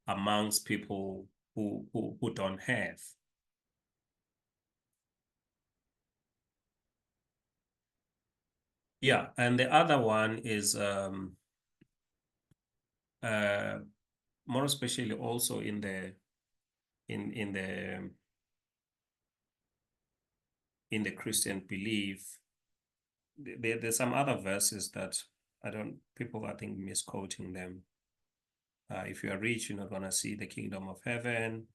amongst people who don't have. Yeah, and the other one is more especially also in the Christian belief. There's some other verses that people I think misquoting them. If you are rich, you're not gonna see the kingdom of heaven.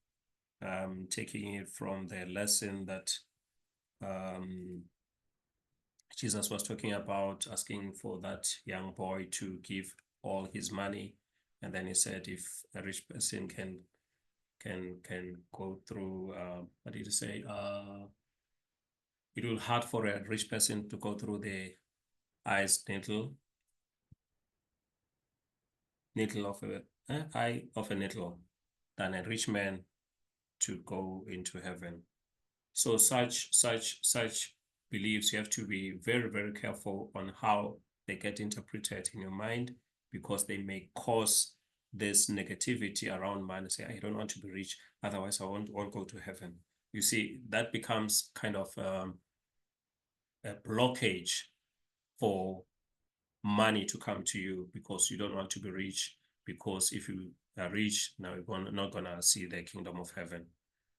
Taking it from the lesson that Jesus was talking about, asking for that young boy to give all his money, and then he said, if a rich person can go through, what did he say? it will hard for a rich person to go through the eyes needle of eye of a needle than a rich man to go into heaven. So such beliefs, you have to be very, very careful on how they get interpreted in your mind, because they may cause this negativity around money. Say, I don't want to be rich, otherwise I won't go to heaven. You see, that becomes kind of a blockage for money to come to you, because you don't want to be rich, because if you are rich, now you're not gonna see the kingdom of heaven.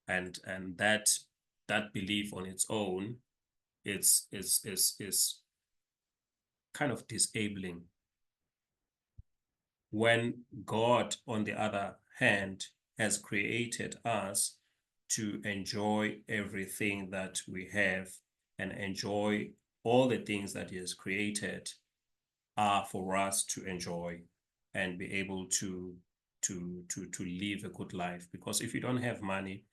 And that belief on its own is kind of disabling. When God, on the other hand, has created us to enjoy everything that we have and enjoy all the things that He has created are for us to enjoy and be able to live a good life. Because if you don't have money,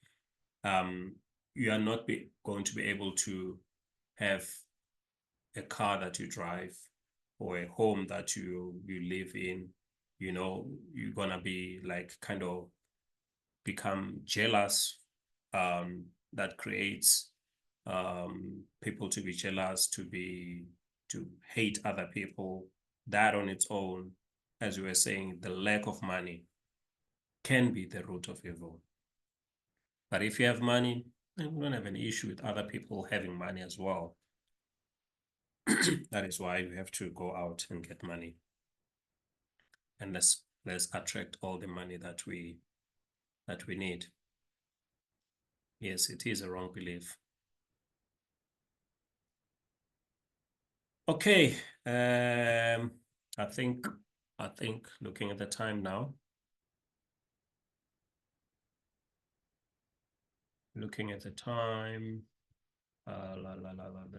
you are not going to be able to have a car that you drive or a home that you live in. You know, you're gonna be like kind of become jealous. That creates people to be jealous, to hate other people. That on its own, as we were saying, the lack of money can be the root of evil. But if you have money, then we don't have an issue with other people having money as well. That is why you have to go out and get money. And let's attract all the money that we need. Yes, it is a wrong belief. Okay, I think looking at the time now, the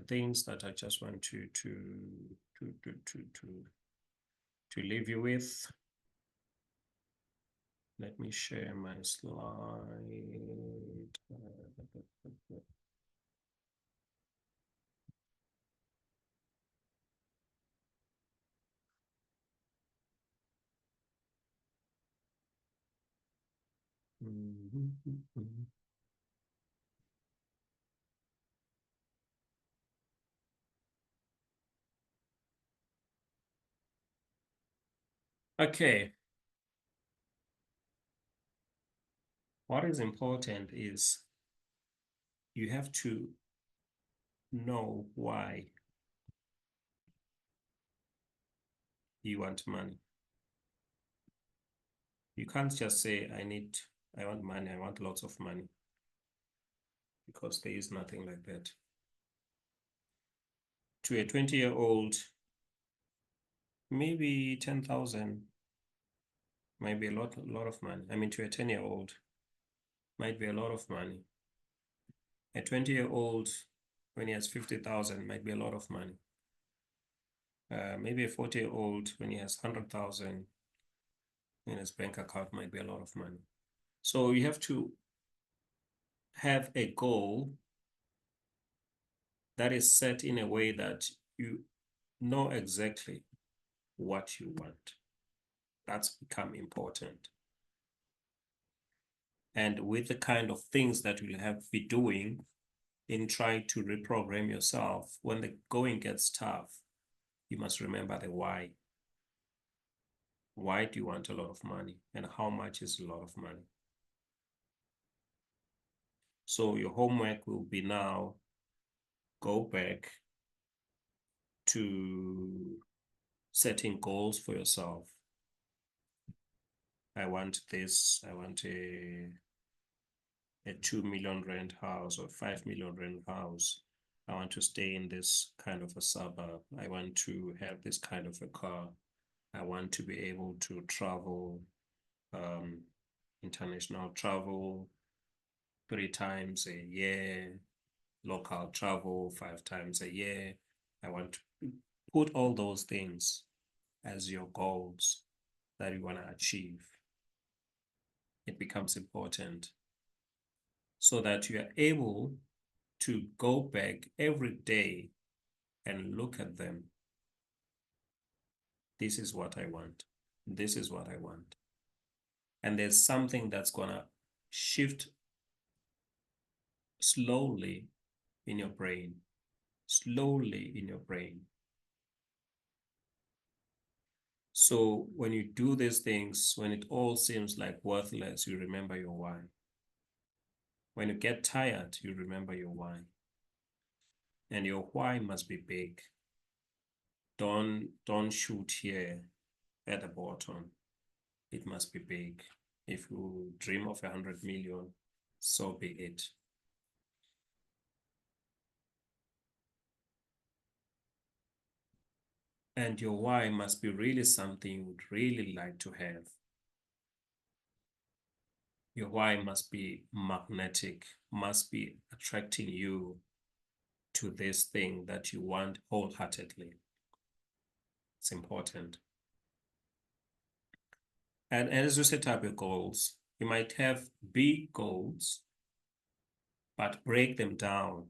things that I just want to leave you with. Let me share my slide. Okay. What is important is you have to know why you want money. You can't just say, I want money, I want lots of money, because there is nothing like that. To a 20-year-old, maybe 10,000 might be a lot of money. I mean, to a 10-year-old, might be a lot of money. A 20-year-old, when he has 50,000, might be a lot of money. Maybe a 40-year-old, when he has 100,000 in his bank account, might be a lot of money. So you have to have a goal that is set in a way that you know exactly what you want. That's become important. And with the kind of things that you'll have to be doing in trying to reprogram yourself, when the going gets tough, you must remember the why. Why do you want a lot of money, and how much is a lot of money? So your homework will be now, go back to setting goals for yourself. I want this, I want a 2 million rand house or 5 million rand house. I want to stay in this kind of a suburb. I want to have this kind of a car. I want to be able to travel, international travel 3 times a year, local travel 5 times a year. I want to put all those things as your goals that you want to achieve. It becomes important so that you are able to go back every day and look at them. This is what I want. This is what I want. And there's something that's gonna shift slowly in your brain, slowly in your brain. So when you do these things, when it all seems like worthless, you remember your why. When you get tired, you remember your why. And your why must be big. Don't shoot here at the bottom. It must be big. If you dream of 100 million, so be it. And your why must be really something you would really like to have. Your why must be magnetic, must be attracting you to this thing that you want wholeheartedly. It's important. And as you set up your goals, you might have big goals, but break them down,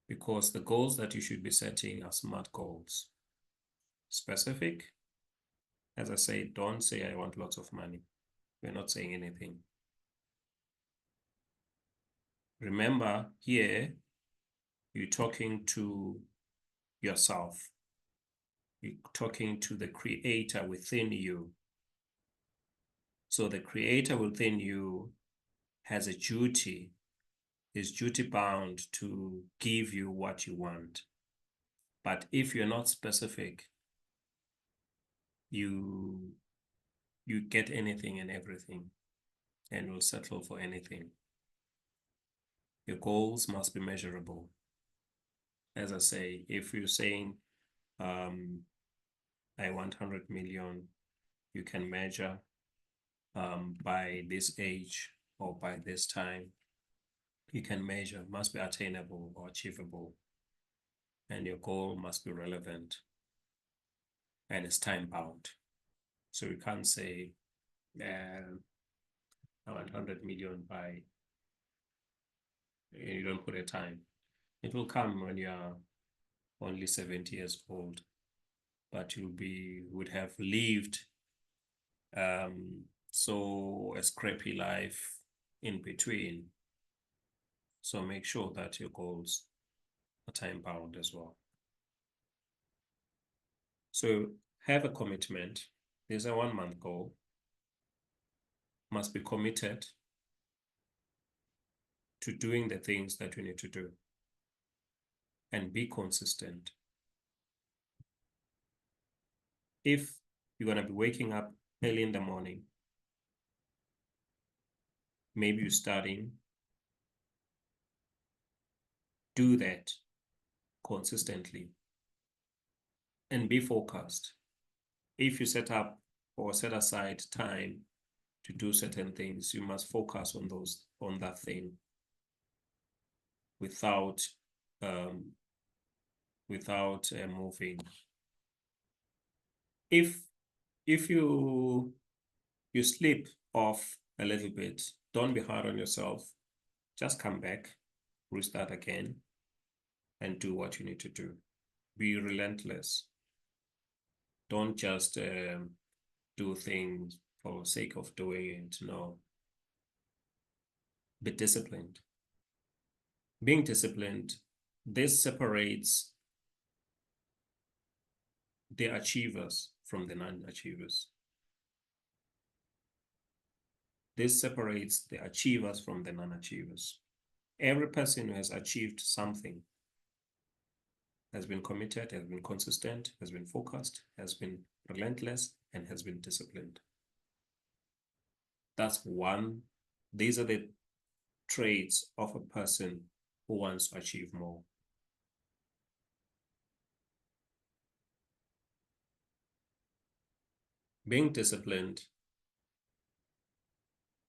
because the goals that you should be setting are SMART goals. Specific. As I say, don't say I want lots of money. We're not saying anything. Remember, here, you're talking to yourself. You're talking to the creator within you. So the creator within you has a duty, is duty bound to give you what you want. But if you're not specific, you get anything and everything and will settle for anything. Your goals must be measurable. As I say, if you're saying, I want 100 million, you can measure by this age or by this time. You can measure, must be attainable or achievable. And your goal must be relevant and it's time bound. So you can't say, I want 100 million by, you don't put a time. It will come when you are only 70 years old, but you would have lived so a scrappy life in between. So make sure that your goals are time bound as well. So have a commitment. There's a 1 month goal. Must be committed to doing the things that we need to do and be consistent. If you're going to be waking up early in the morning, maybe you're studying, do that consistently and be focused. If you set up or set aside time to do certain things, you must focus on that thing without moving. If you slip off a little bit, don't be hard on yourself. Just come back, restart again, and do what you need to do. Be relentless. Don't just do things for the sake of doing it. No. Be disciplined. Being disciplined, this separates the achievers from the non-achievers. This separates the achievers from the non-achievers. Every person who has achieved something has been committed, has been consistent, has been focused, has been relentless, and has been disciplined. That's one. These are the traits of a person who wants to achieve more. Being disciplined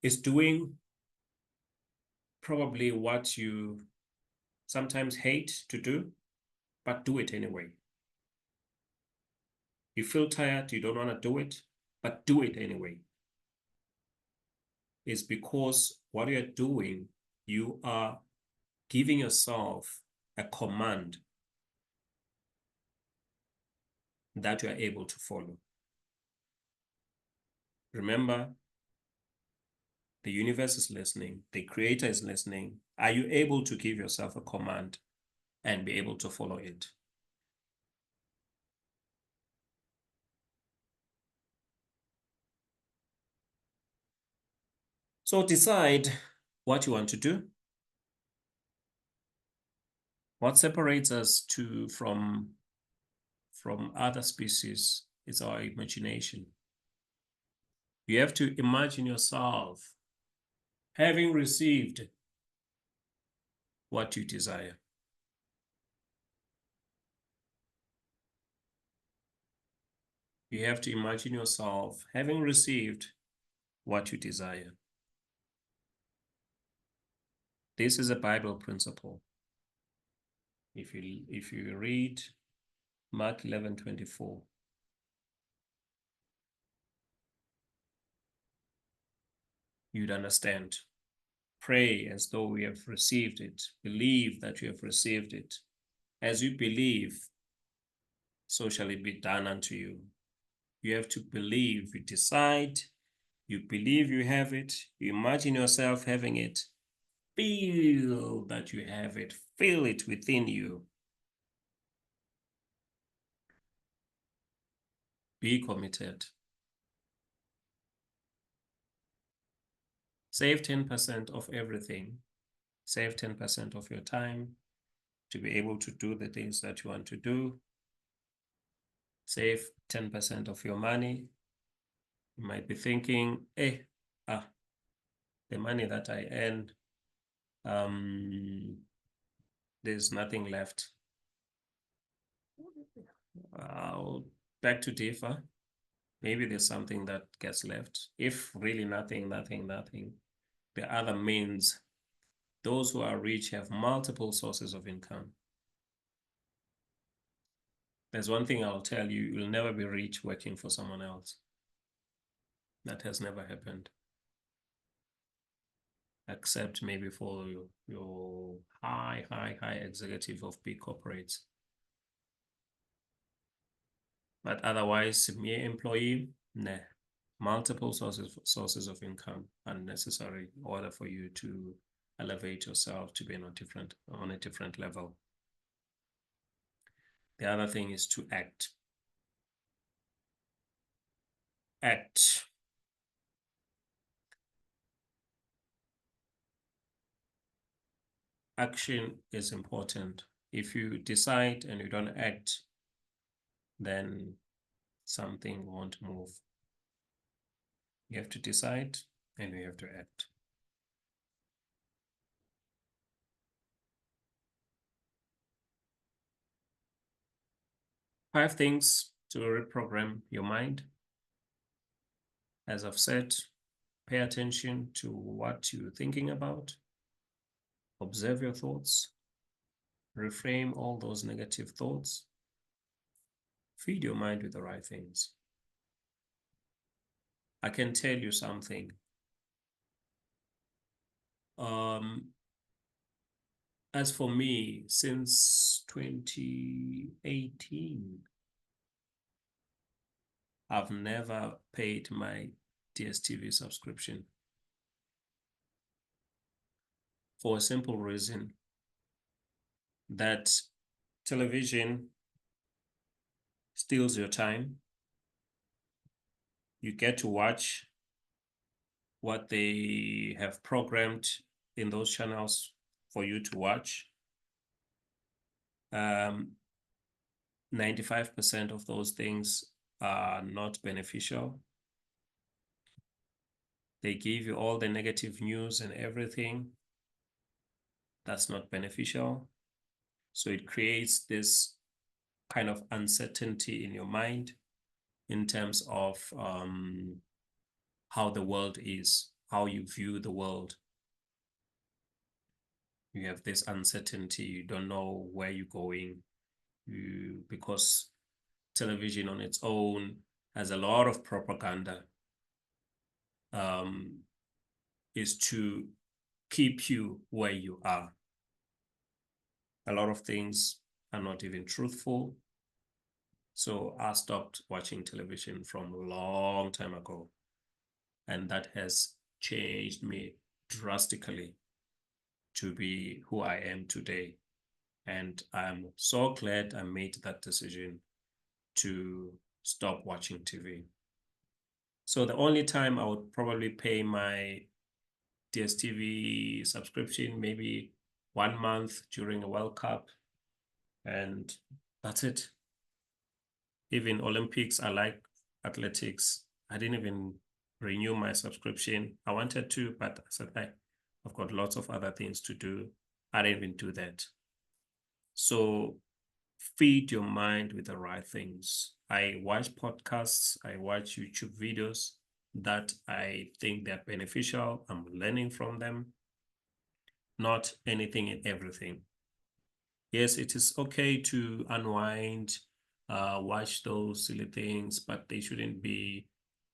is doing probably what you sometimes hate to do, but do it anyway. You feel tired, you don't want to do it, but do it anyway. It's because what you're doing, you are giving yourself a command that you are able to follow. Remember, the universe is listening, the creator is listening. Are you able to give yourself a command and be able to follow it? So decide what you want to do. What separates us from other species is our imagination. You have to imagine yourself having received what you desire. You have to imagine yourself having received what you desire. This is a Bible principle. If you read Mark 11:24, you'd understand. Pray as though we have received it. Believe that you have received it. As you believe, so shall it be done unto you. You have to believe. You decide. You believe you have it. You imagine yourself having it. Feel that you have it. Feel it within you. Be committed. Save 10% of everything. Save 10% of your time to be able to do the things that you want to do. Save 10% of your money. You might be thinking, the money that I earn, there's nothing left. I'll beg to differ. Maybe there's something that gets left. If really nothing, the other means those who are rich have multiple sources of income. There's one thing I'll tell you, you'll never be rich working for someone else. That has never happened. Except maybe for your high executive of big corporates. But otherwise, mere employee, nah. Multiple sources of income are necessary in order for you to elevate yourself to be on a different level. The other thing is to act. Act. Action is important. If you decide and you don't act, then something won't move. You have to decide and you have to act. Five things to reprogram your mind. As I've said, pay attention to what you're thinking about. Observe your thoughts. Reframe all those negative thoughts. Feed your mind with the right things. I can tell you something. As for me, since 2018, I've never paid my DSTV subscription for a simple reason that television steals your time. You get to watch what they have programmed in those channels for you to watch. 95% of those things are not beneficial. They give you all the negative news and everything. That's not beneficial. So it creates this kind of uncertainty in your mind in terms of how the world is, how you view the world. You have this uncertainty. You don't know where you're going because television on its own has a lot of propaganda. Is to keep you where you are. A lot of things are not even truthful. So I stopped watching television from a long time ago. And that has changed me drastically to be who I am today. And I'm so glad I made that decision to stop watching TV. So the only time I would probably pay my DSTV subscription, maybe 1 month during a World Cup, and that's it. Even Olympics, I like athletics. I didn't even renew my subscription. I wanted to, but I said, hey, I've got lots of other things to do. I didn't even do that. So feed your mind with the right things. I watch podcasts, I watch YouTube videos that I think they're beneficial. I'm learning from them, not anything and everything. Yes, it is okay to unwind, watch those silly things, but they shouldn't be,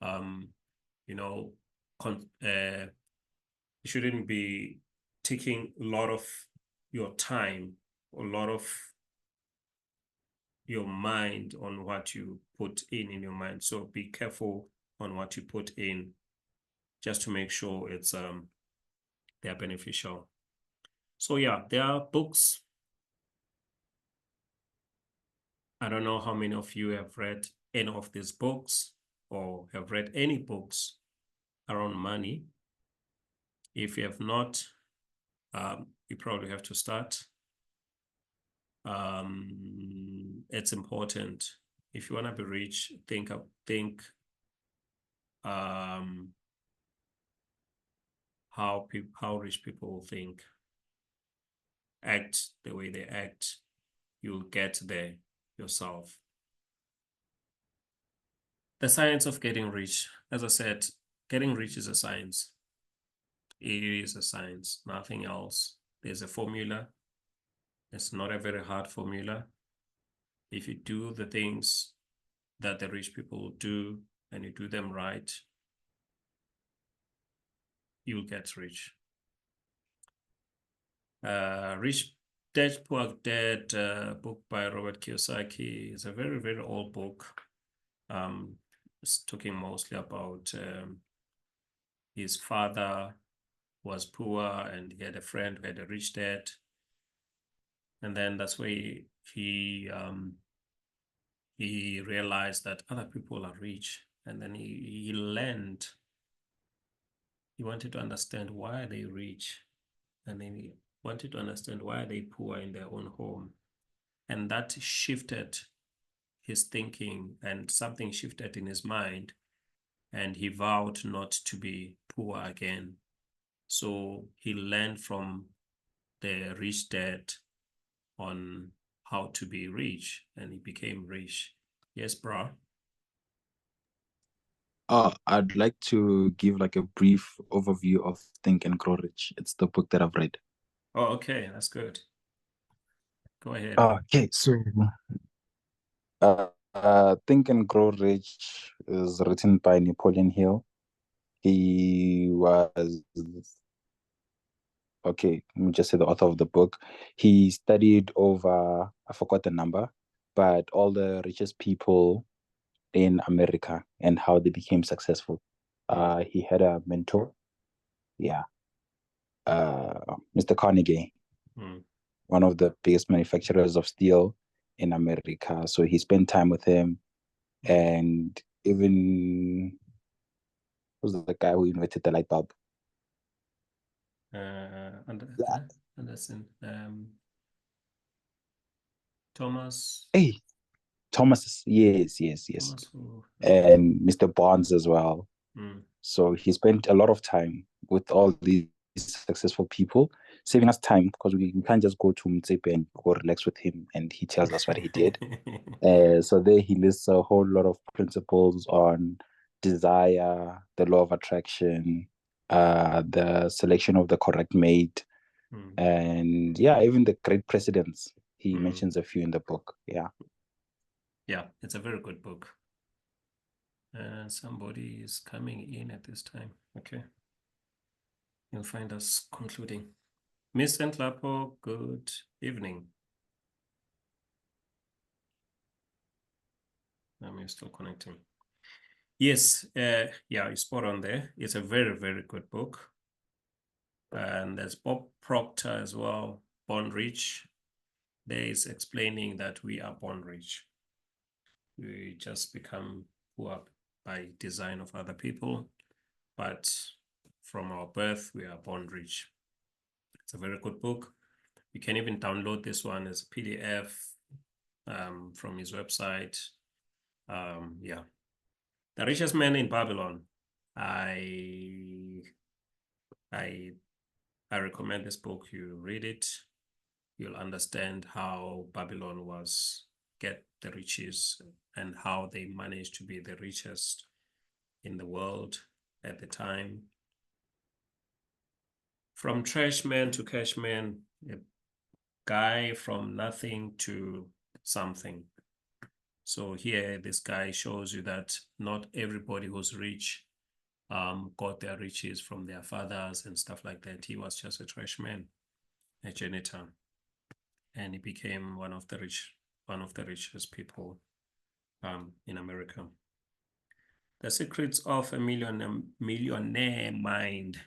you know, it shouldn't be taking a lot of your time, a lot of your mind on what you put in your mind. So be careful on what you put in, just to make sure it's they're beneficial. So yeah, there are books. I don't know how many of you have read any of these books or have read any books around money. If you have not, you probably have to start. It's important. If you want to be rich, think how rich people think, act the way they act. You'll get there yourself. The science of getting rich. As I said, getting rich is a science. It is a science, nothing else. There's a formula. It's not a very hard formula. If you do the things that the rich people do and you do them right, you'll get rich. Rich Dad Poor Dad, book by Robert Kiyosaki, is a very, very old book. It's talking mostly about his father was poor and he had a friend who had a rich dad. And then that's where he realized that other people are rich. And then he learned, he wanted to understand why they rich. And then he wanted to understand why they poor in their own home. And that shifted his thinking, and something shifted in his mind. And he vowed not to be poor again. So he learned from the rich dad on how to be rich, and he became rich. Yes, bro. I'd like to give like a brief overview of Think and Grow Rich. It's the book that I've read. Oh, okay, that's good. Go ahead. Okay, so Think and Grow Rich is written by Napoleon Hill. He was, okay, let me just say the author of the book. He studied over, I forgot the number, but all the richest people in America and how they became successful. He had a mentor, Mr. Carnegie, one of the biggest manufacturers of steel in America. So he spent time with him, and even who's the guy who invented the light bulb? Anderson. Thomas. Hey, Thomas. Yes. Thomas who, and Mr. Bonds as well. So he spent a lot of time with all these successful people, saving us time because we can't just go to Mtsepe and go relax with him and he tells us what he did. So there he lists a whole lot of principles on desire, the law of attraction, the selection of the correct mate, and even the great presidents. He mentions a few in the book. Yeah, it's a very good book. Somebody is coming in at this time. Okay. You'll find us concluding. Miss Entlapo, good evening. you're still connecting. Yes, yeah, you're spot on there. It's a very, very good book. And there's Bob Proctor as well, Born Rich. There is explaining that we are born rich. We just become poor by design of other people, but from our birth, we are born rich. It's a very good book. You can even download this one as a PDF from his website. Yeah. The Richest Man in Babylon. I recommend this book. You read it, you'll understand how Babylon get the riches and how they managed to be the richest in the world at the time. From trash man to cash man, a guy from nothing to something. So here, this guy shows you that not everybody who's rich got their riches from their fathers and stuff like that. He was just a trash man, a janitor, and he became one of the richest people in America. The secrets of a millionaire mind.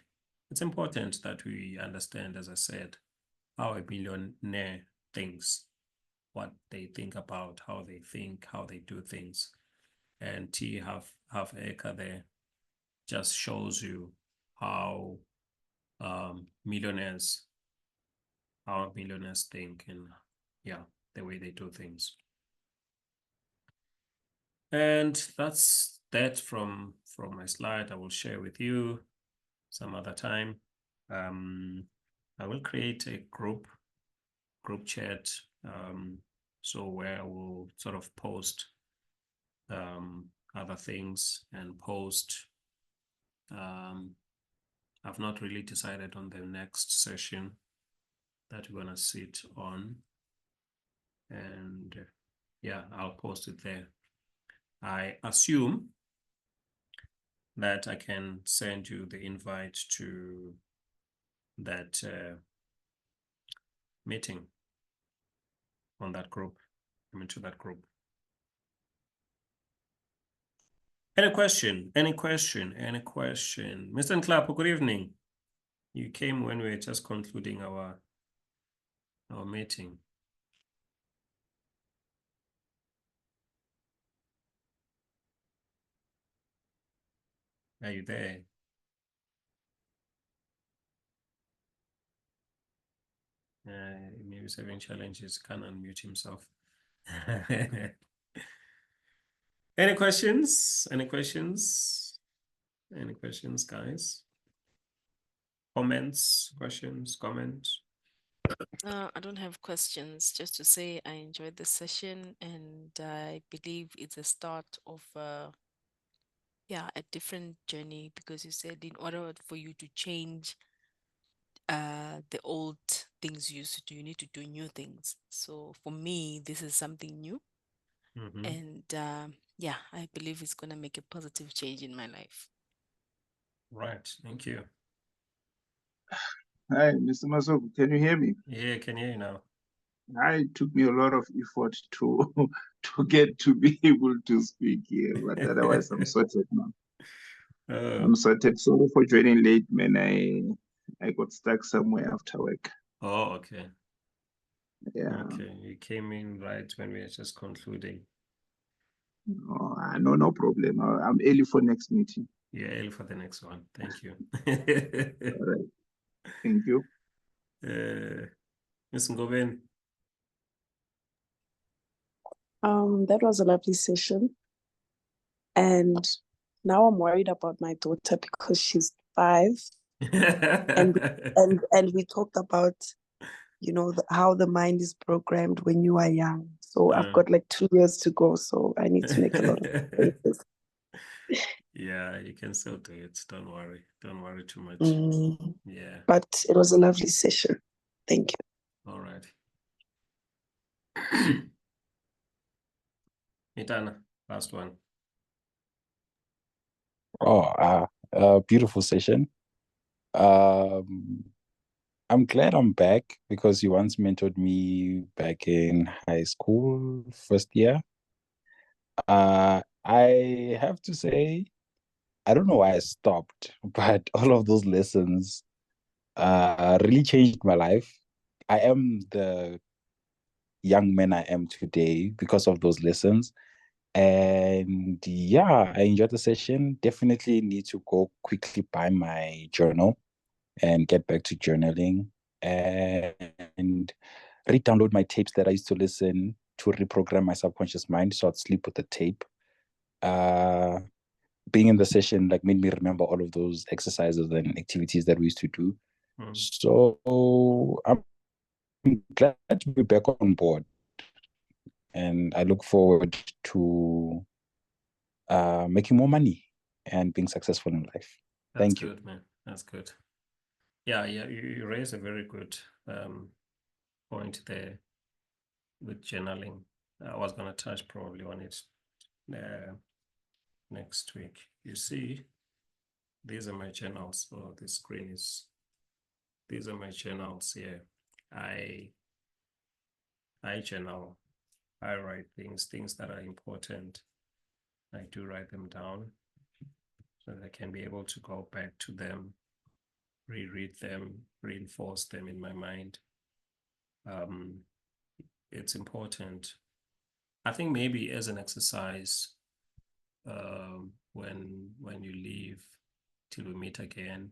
It's important that we understand, as I said, how a millionaire thinks, what they think about, how they think, how they do things. And T half acre there just shows you how millionaires think, and yeah, the way they do things. And that's that from my slide. I will share with you some other time. I will create a group chat, so where I will sort of post other things and post. I've not really decided on the next session that we're gonna sit on, and yeah, I'll post it there. I assume that I can send you the invite to that meeting on that group. To that group. Any question? Mr. Nklapo, good evening. You came when we were just concluding our meeting. Are you there? Maybe he's having challenges, can't unmute himself. Any questions? Any questions, guys? Comments, questions, comments? I don't have questions, just to say I enjoyed the session, and I believe it's a start of a different journey, because you said in order for you to change the old things you used to do, you need to do new things. So for me, this is something new. And I believe it's going to make a positive change in my life. Right, thank you. Hi, Mr. Masoko, can you hear me? Yeah, I can hear you now. It took me a lot of effort to get to be able to speak here, but otherwise I'm sorted now. I'm sorted. Sorry for joining late, man. I got stuck somewhere after work. Oh, okay. Yeah. Okay, you came in right when we were just concluding. No problem. I'm early for next meeting. Yeah, early for the next one. Thank you. All right. Thank you. Ms. Ngoben. That was a lovely session. And now I'm worried about my daughter because she's 5. and we talked about, how the mind is programmed when you are young. So I've got like 2 years to go. So I need to make a lot of choices. Yeah, you can still do it. Don't worry. Don't worry too much. Yeah. But it was a lovely session. Thank you. All right. Mitana, last one. Beautiful session. I'm glad I'm back, because you once mentored me back in high school, first year. I have to say, I don't know why I stopped, but all of those lessons really changed my life. I am the young man I am today because of those lessons. And yeah, I enjoyed the session. Definitely need to go quickly buy my journal and get back to journaling and re-download my tapes that I used to listen to reprogram my subconscious mind so I'd sleep with the tape. Being in the session like made me remember all of those exercises and activities that we used to do. So I'm glad to be back on board, and I look forward to making more money and being successful in life. Thank you. That's good, man. That's good. Yeah, you raise a very good point there with journaling. I was going to touch probably on it next week. You see, these are my journals. So the screen is, these are my journals here. I journal. I write things that are important. I do write them down so that I can be able to go back to them, reread them, reinforce them in my mind. It's important. I think maybe as an exercise, when you leave till we meet again,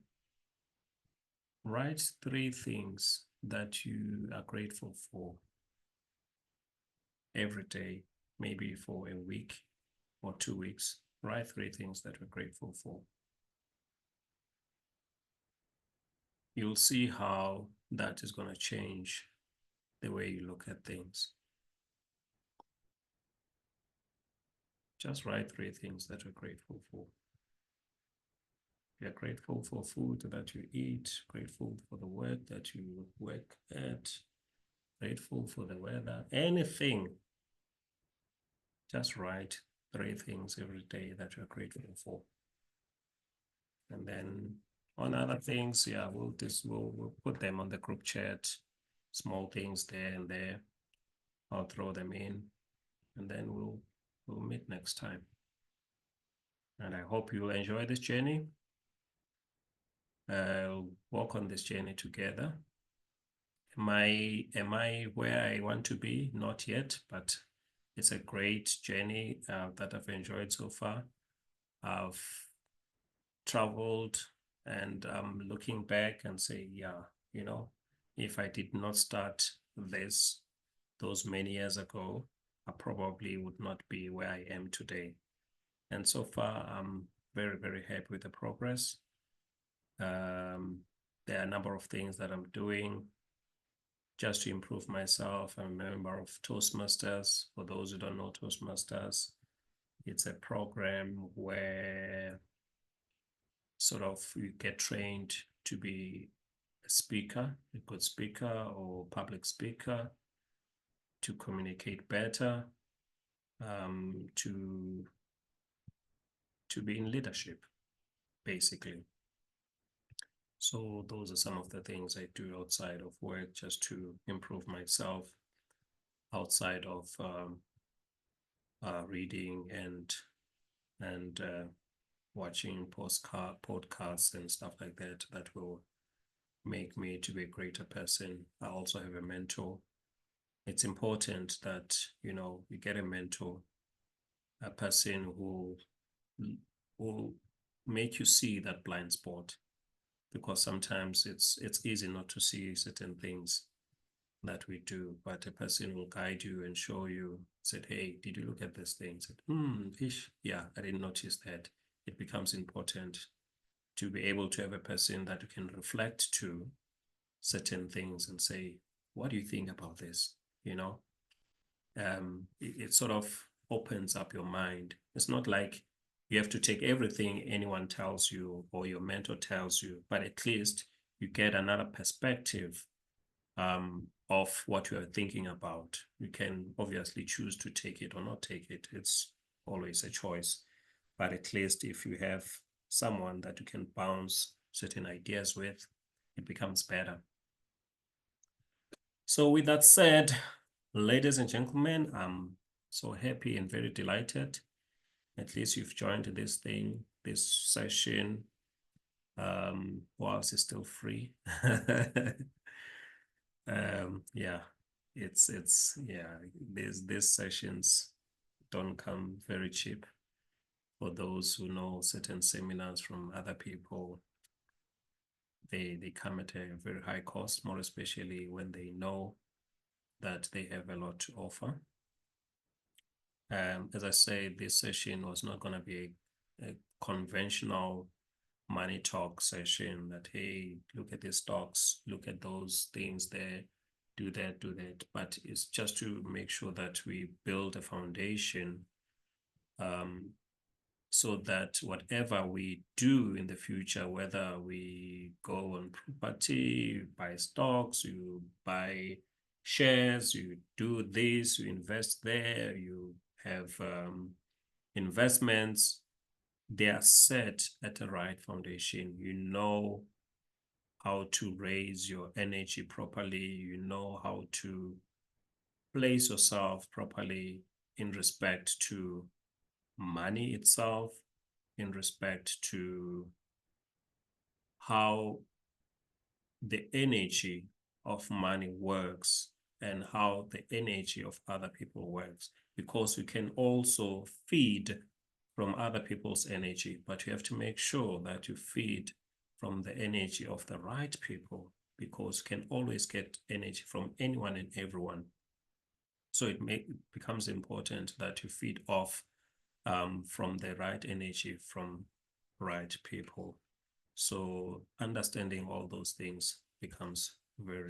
write 3 things that you are grateful for every day, maybe for a week or 2 weeks. Write 3 things that we're grateful for. You'll see how that is going to change the way you look at things. Just write 3 things that you're grateful for. You're grateful for food that you eat, grateful for the work that you work at, grateful for the weather, anything. Just write 3 things every day that you're grateful for. And then on other things, yeah, we'll put them on the group chat, small things there and there. I'll throw them in, and then we'll meet next time. And I hope you enjoy this journey. Walk on this journey together. Am I where I want to be? Not yet, but it's a great journey that I've enjoyed so far. I've traveled, and I'm looking back and say, yeah, you know, if I did not start those many years ago, I probably would not be where I am today. And so far, I'm very, very happy with the progress. There are a number of things that I'm doing just to improve myself. I'm a member of Toastmasters. For those who don't know Toastmasters, it's a program where sort of you get trained to be a speaker, a good speaker or public speaker, to communicate better, to be in leadership, basically. So those are some of the things I do outside of work just to improve myself, outside of reading and watching podcasts and stuff like that will make me to be a greater person. I also have a mentor. It's important that, you know, you get a mentor, a person who will make you see that blind spot, because sometimes it's easy not to see certain things that we do, but a person will guide you and show you, said, hey, did you look at this thing? Said, yeah, I didn't notice that. It becomes important to be able to have a person that you can reflect to certain things and say, what do you think about this? You know, it sort of opens up your mind. It's not like you have to take everything anyone tells you or your mentor tells you, but at least you get another perspective of what you are thinking about. You can obviously choose to take it or not take it. It's always a choice. But at least if you have someone that you can bounce certain ideas with, it becomes better. So with that said, ladies and gentlemen, I'm so happy and very delighted. At least you've joined this session, whilst it's still free. Yeah, these sessions don't come very cheap. For those who know certain seminars from other people, they come at a very high cost, more especially when they know that they have a lot to offer. As I said, this session was not going to be a conventional money talk session that, hey, look at these stocks, look at those things there, do that, but it's just to make sure that we build a foundation, so that whatever we do in the future, whether we go on property, buy stocks, you buy shares, you do this, you invest there, you have investments, they are set at the right foundation. You know how to raise your energy properly. You know how to place yourself properly in respect to money itself, in respect to how the energy of money works and how the energy of other people works, because you can also feed from other people's energy, but you have to make sure that you feed from the energy of the right people, because you can always get energy from anyone and everyone. So it becomes important that you feed off from the right energy from right people. So understanding all those things becomes very